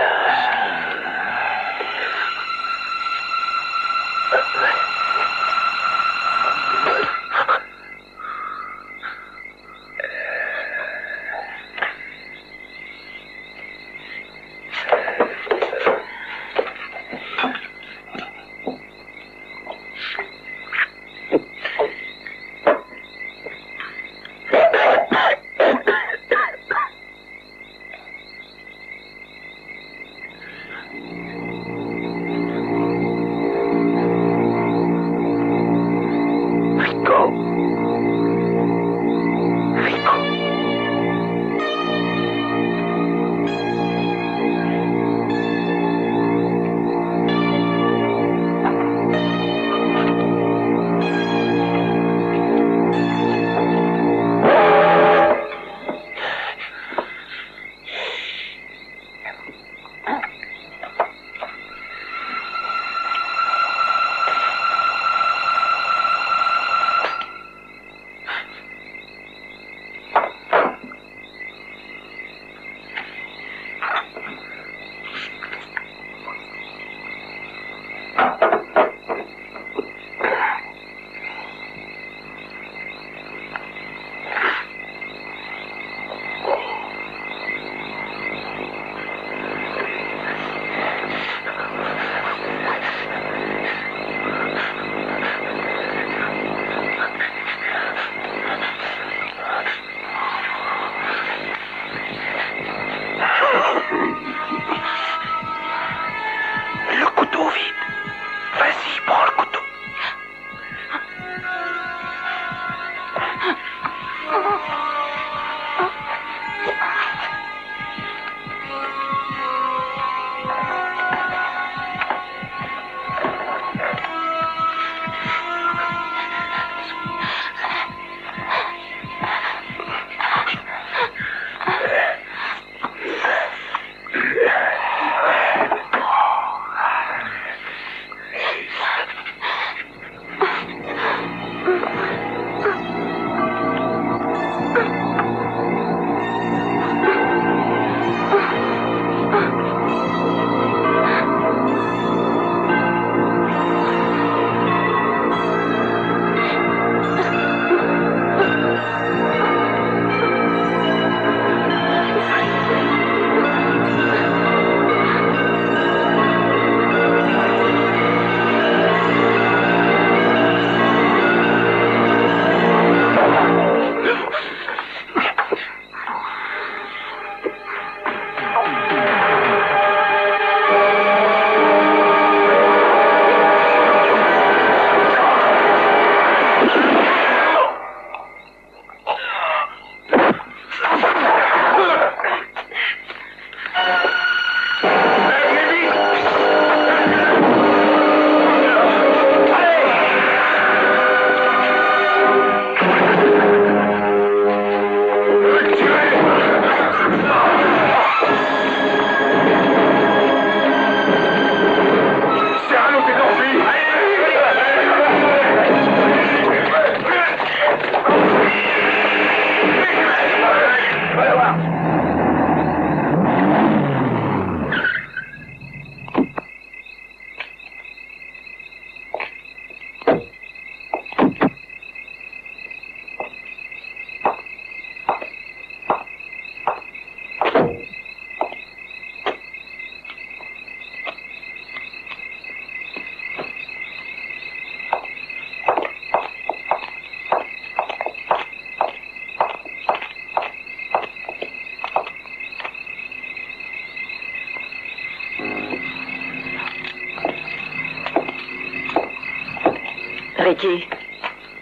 Speaker 3: Ricky,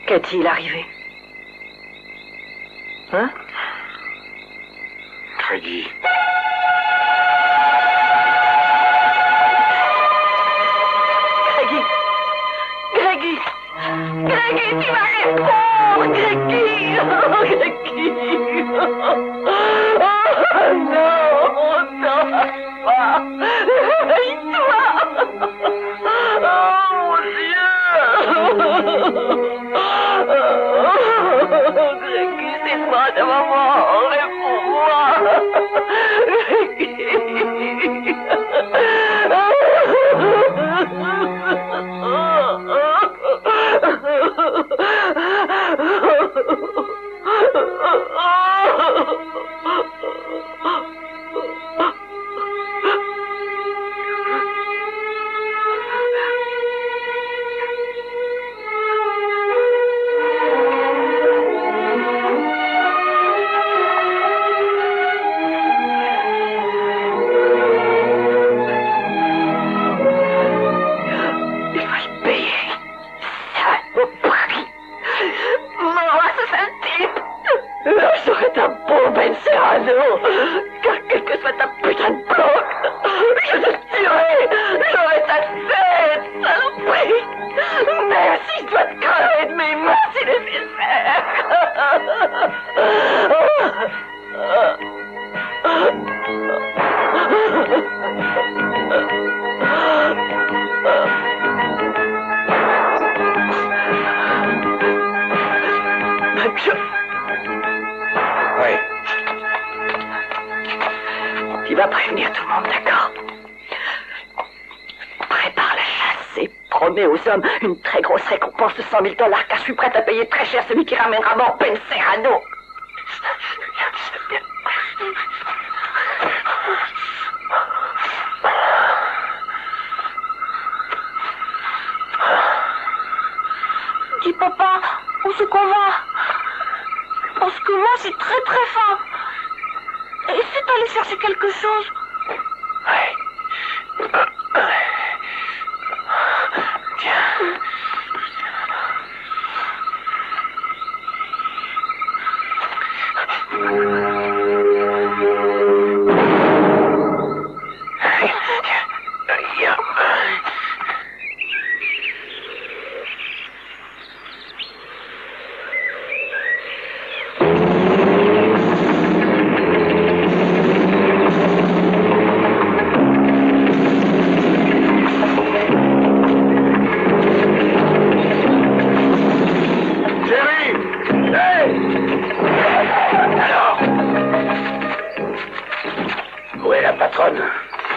Speaker 3: qu'est-il arrivé? Hein?
Speaker 2: Craigie.
Speaker 3: Craigie, tu vas répondre! Craigie! Oh, Craigie! Oh, non! Non, pas! Réveille-toi! Oh, mon Dieu! Oh, Craigie, c'est Réponds-moi de maman, réponds-moi. Car quelle que soit ta putain de planque, je te tuerai, j'aurai ta tête, saloperie, même si je dois te crever de mes mains si nécessaire.
Speaker 5: Oui.
Speaker 3: Tu vas prévenir tout le monde, d'accord? Prépare la chasse et promets aux hommes une très grosse récompense de $100 000, car je suis prête à payer très cher celui qui ramènera mort Ben Serrano.
Speaker 7: Dis papa, où c'est qu'on va? Parce que moi j'ai très très faim. Essaie d'aller chercher quelque chose.
Speaker 5: Ouais. Tiens.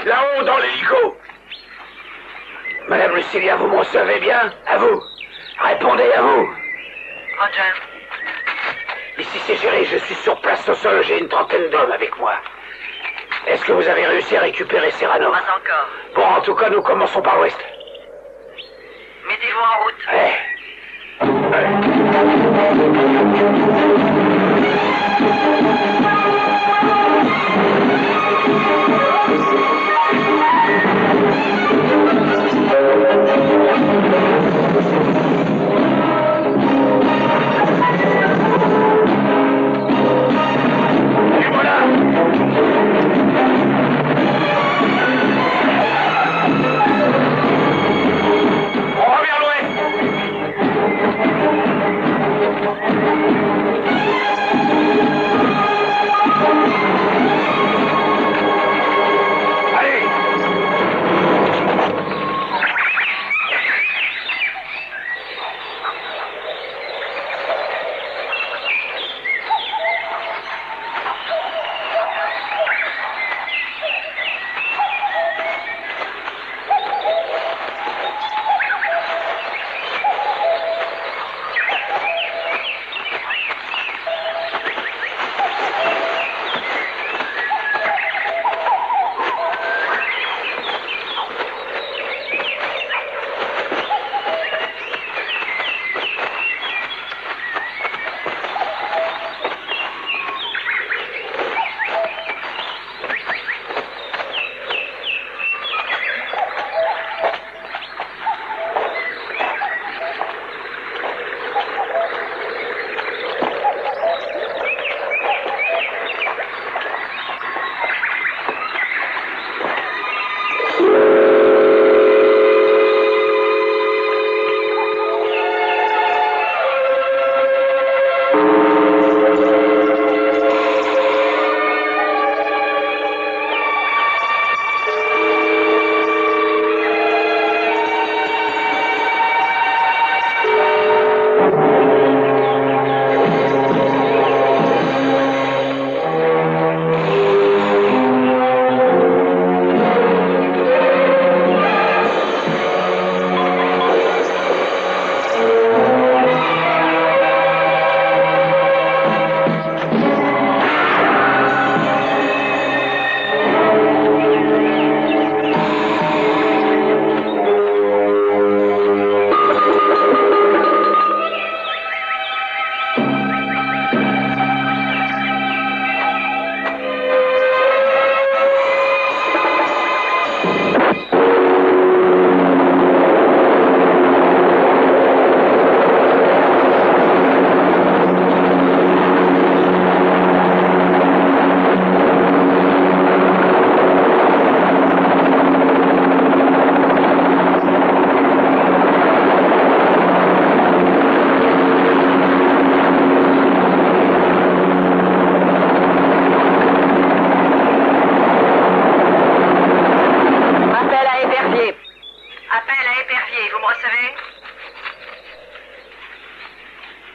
Speaker 5: Là-haut, dans l'hélico. Madame Lucilia, vous me recevez bien? À vous. Répondez à vous.
Speaker 3: Roger.
Speaker 5: Ici c'est Jerry, je suis sur place au sol, j'ai une trentaine d'hommes avec moi. Est-ce que vous avez réussi à récupérer Serrano?
Speaker 3: Pas encore.
Speaker 5: Bon, en tout cas, nous commençons par l'ouest.
Speaker 3: Mettez-vous en route.
Speaker 5: Ouais. Et voilà. On va vers l'ouest.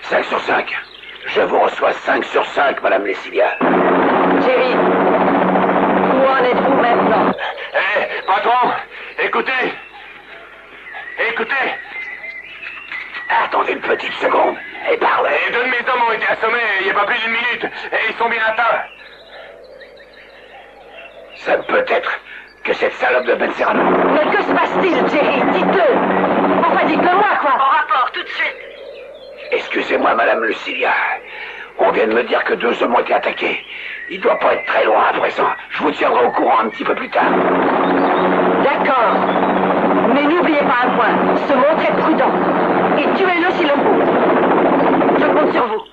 Speaker 1: 5 sur 5. Je vous reçois 5 sur 5, Madame Lessilia.
Speaker 3: Jerry, où en êtes-vous maintenant?
Speaker 2: Patron, écoutez. Écoutez.
Speaker 1: Attendez une petite seconde et parlez.
Speaker 2: Deux de mes hommes ont été assommés il n'y a pas plus d'une minute et ils sont bien atteints.
Speaker 1: Ça ne peut être que cette salope de Ben Serrano.
Speaker 3: Mais que se passe-t-il, Jerry? Dites-le. Enfin, dites-le-moi, quoi. En rapport, tout de suite.
Speaker 1: Excusez-moi, Madame Lucilia. On vient de me dire que 2 hommes ont été attaqués. Il doit pas être très loin à présent. Je vous tiendrai au courant un petit peu plus tard.
Speaker 3: D'accord. Mais n'oubliez pas un point. Se montrer prudent. Et tuez-le si l'on peut. Je compte sur vous.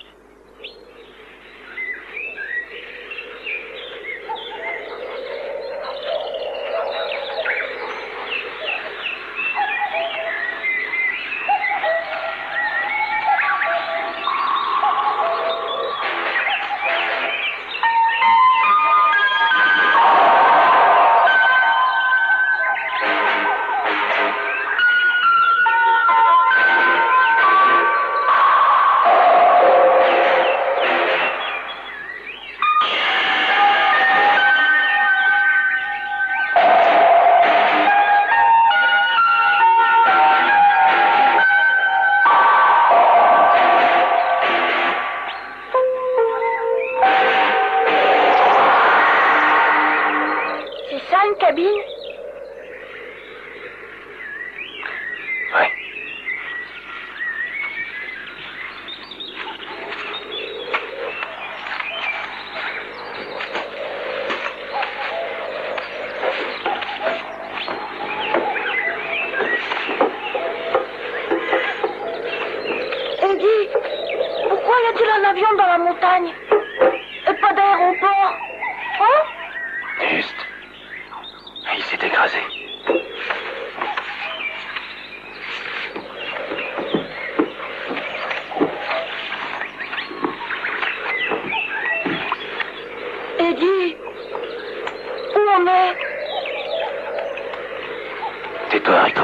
Speaker 7: Et pas d'aéroport. Hein?
Speaker 1: Juste. Il s'est écrasé.
Speaker 7: Eddie, où on est?
Speaker 1: Tais-toi, Rico.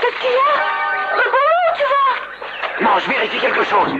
Speaker 7: Qu'est-ce qu'il y a? Réponds-moi où tu vas?
Speaker 1: Non, je vérifie quelque chose.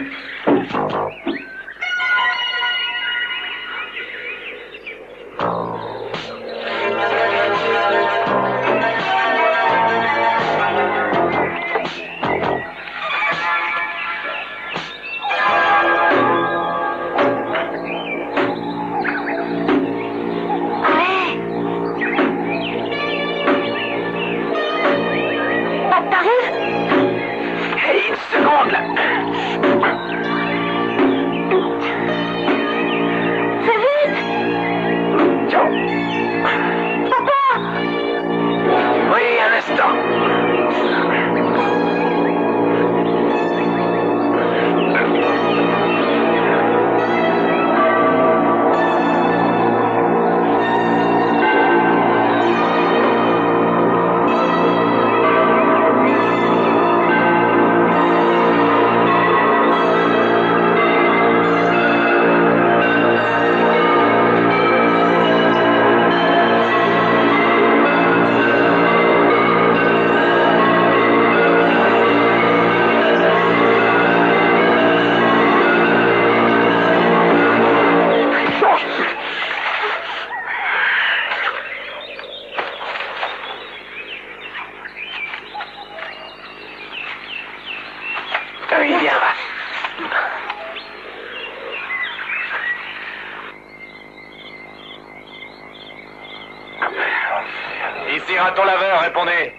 Speaker 2: Ici raton laveur, répondez.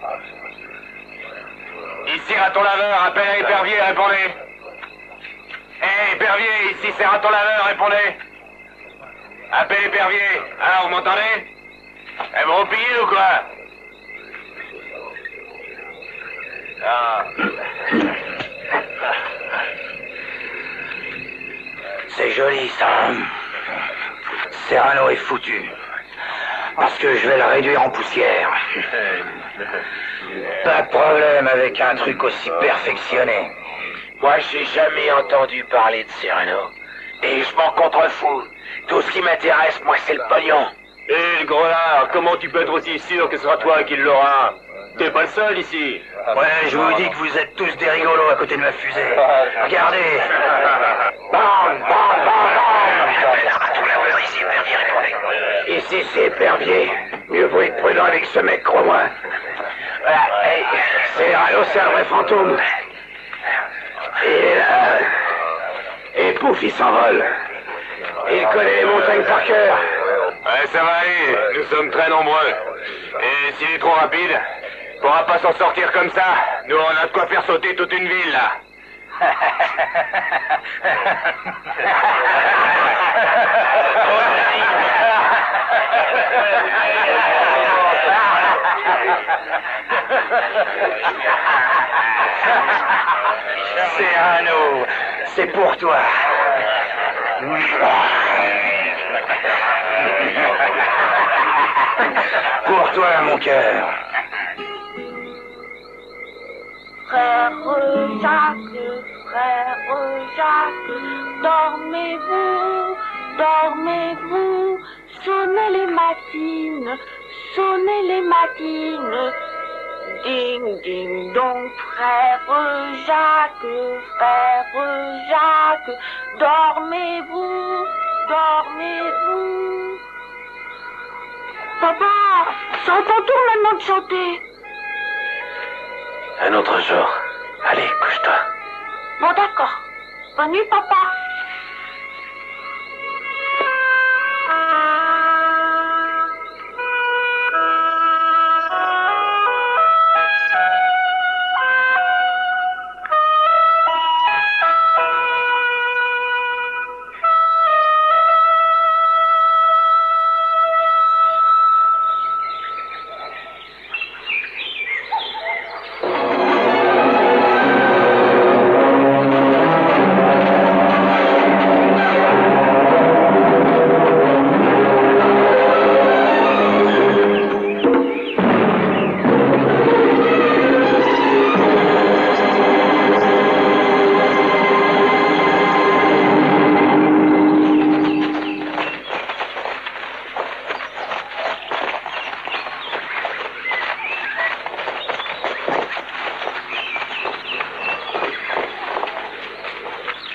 Speaker 2: Ici raton laveur, appel à épervier, répondez. Hé, épervier, ici c'est raton laveur, répondez. Appel épervier. Alors, vous m'entendez? Eh, vous roupillez ou quoi? Ah.
Speaker 1: C'est joli, ça. Serrano est foutu. Parce que je vais le réduire en poussière. Pas de problème avec un truc aussi perfectionné. Moi, j'ai jamais entendu parler de Serrano. Et je m'en contrefous. Tout ce qui m'intéresse, moi, c'est le pognon.
Speaker 8: Hé, le grenard, comment tu peux être aussi sûr que ce sera toi qui l'aura? T'es pas le seul ici.
Speaker 5: Ouais, je vous dis que vous êtes tous des rigolos à côté de ma fusée. Regardez.
Speaker 1: Bam, bam, bam, bam.
Speaker 5: J'appelle un raton laveur ici, Pervier, répondez.
Speaker 1: Ici, c'est Pervier. Mieux vaut être prudent avec ce mec, crois-moi. Voilà, hey, Serrano, c'est un vrai fantôme. Et là... Et pouf, il s'envole. Il connaît les montagnes par cœur.
Speaker 2: Ouais, ça va aller, nous sommes très nombreux. Et s'il est trop rapide, il pourra pas s'en sortir comme ça. Nous, on a de quoi faire sauter toute une ville, là.
Speaker 5: Serrano, c'est pour toi. Pour toi, mon cœur.
Speaker 7: Frère Jacques, dormez-vous, dormez-vous, sonnez les matines, ding ding dong, frère Jacques, dormez-vous, dormez-vous. Papa, c'est à ton tour maintenant de chanter.
Speaker 1: Un autre jour. Allez, couche-toi.
Speaker 7: Bon, d'accord. Bonne nuit, papa.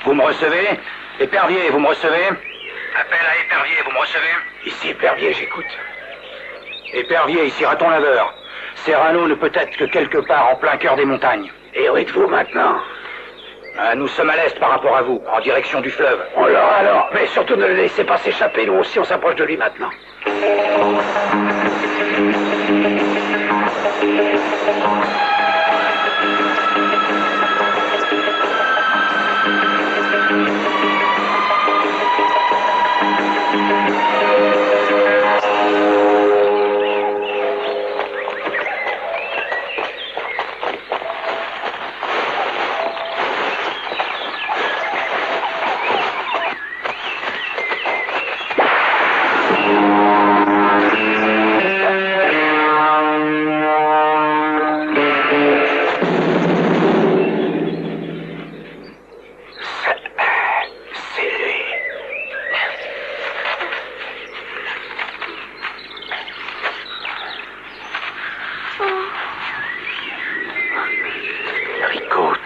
Speaker 5: Vous me recevez? Épervier, vous me recevez? Appel à Épervier, vous me recevez?
Speaker 1: Ici, Épervier, j'écoute.
Speaker 5: Épervier, ici raton laveur. Serrano ne peut être que quelque part en plein cœur des montagnes.
Speaker 1: Et où êtes-vous maintenant?
Speaker 5: Nous sommes à l'est par rapport à vous, en direction du fleuve.
Speaker 1: On l'aura alors, mais surtout ne le laissez pas s'échapper, nous aussi on s'approche de lui maintenant.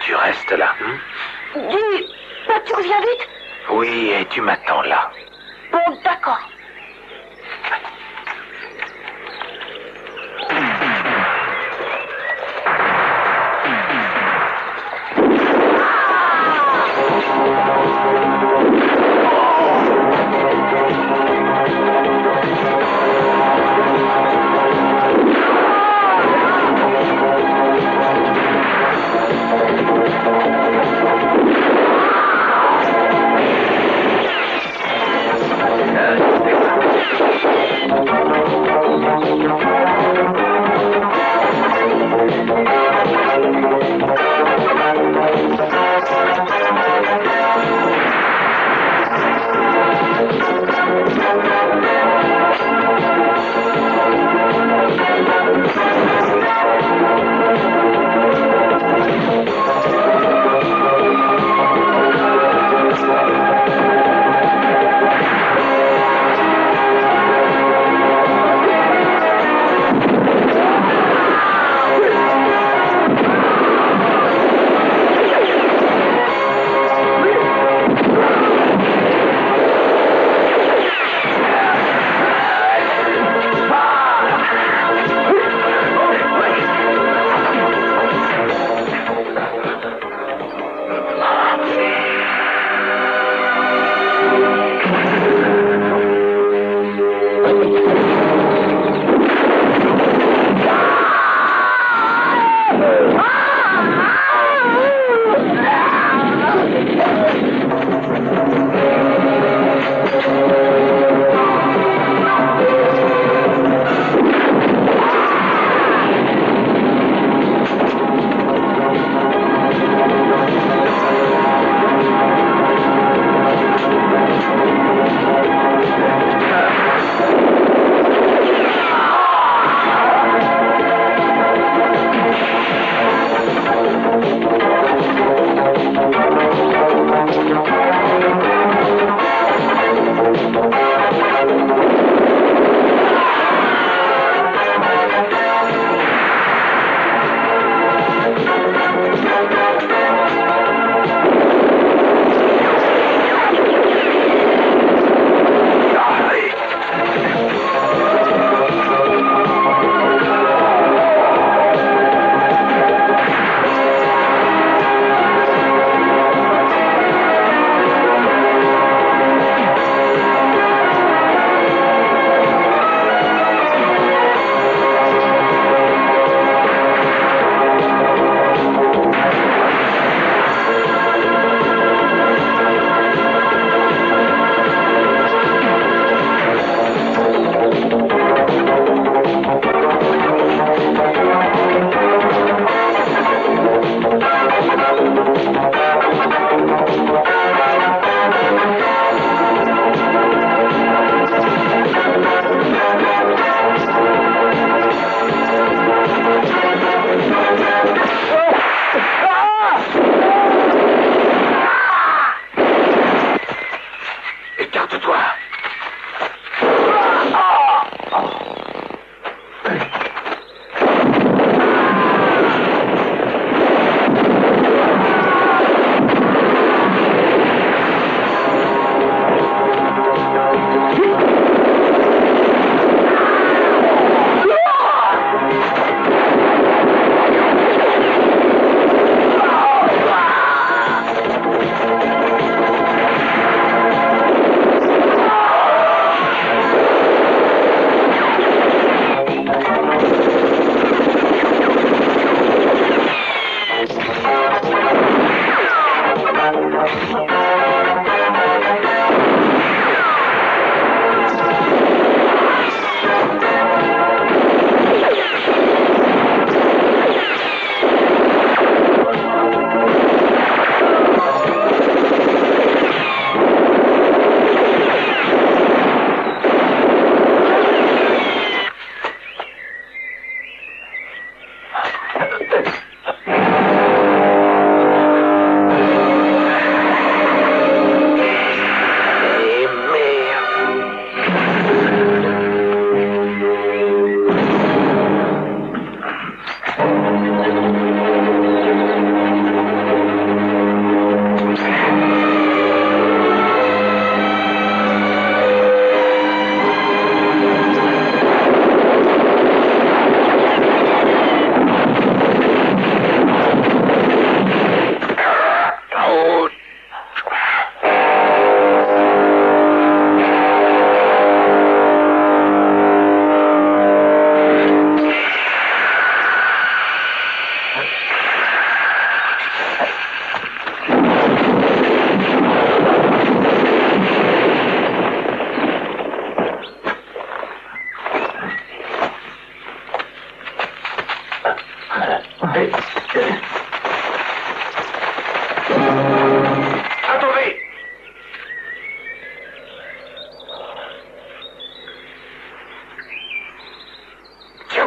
Speaker 5: Tu restes là,
Speaker 7: Dis, bah, tu reviens vite?
Speaker 5: Oui, et tu m'attends là.
Speaker 7: Bon, d'accord.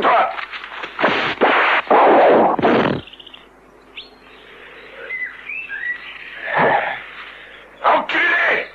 Speaker 2: toi! Enculé!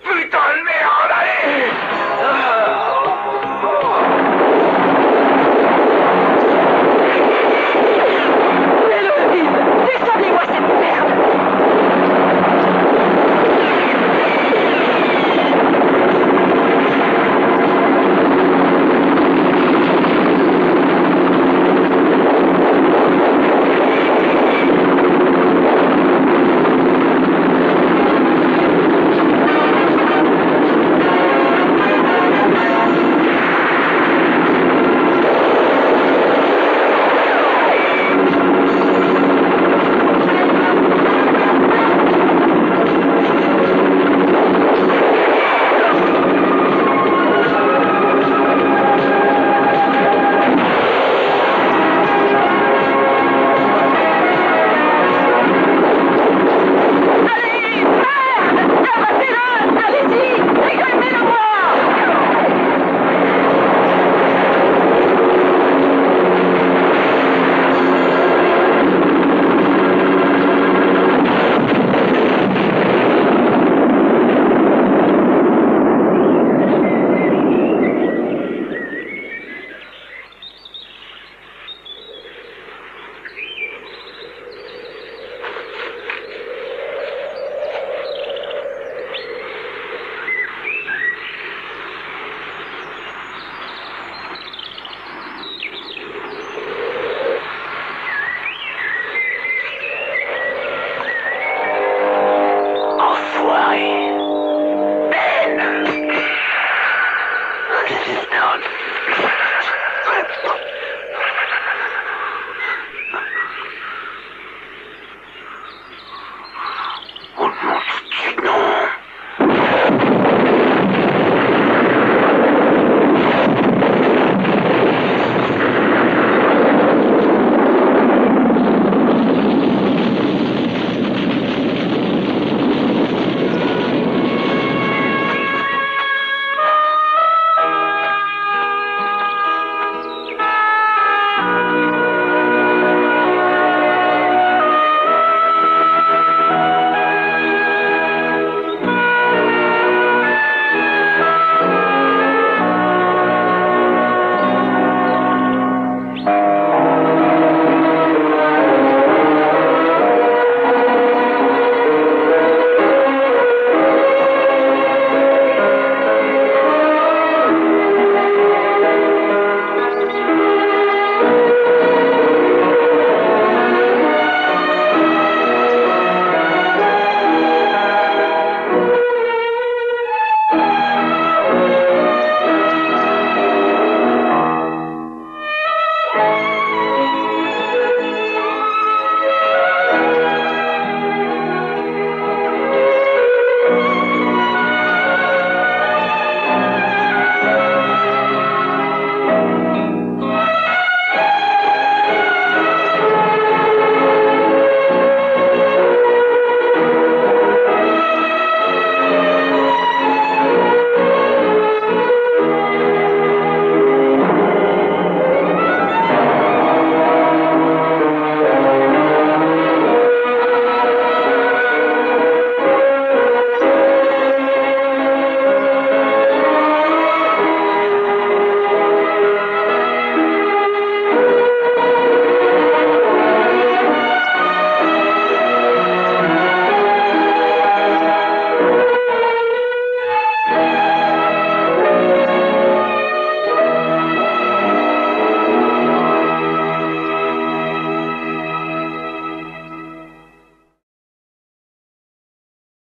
Speaker 2: Putain de merde!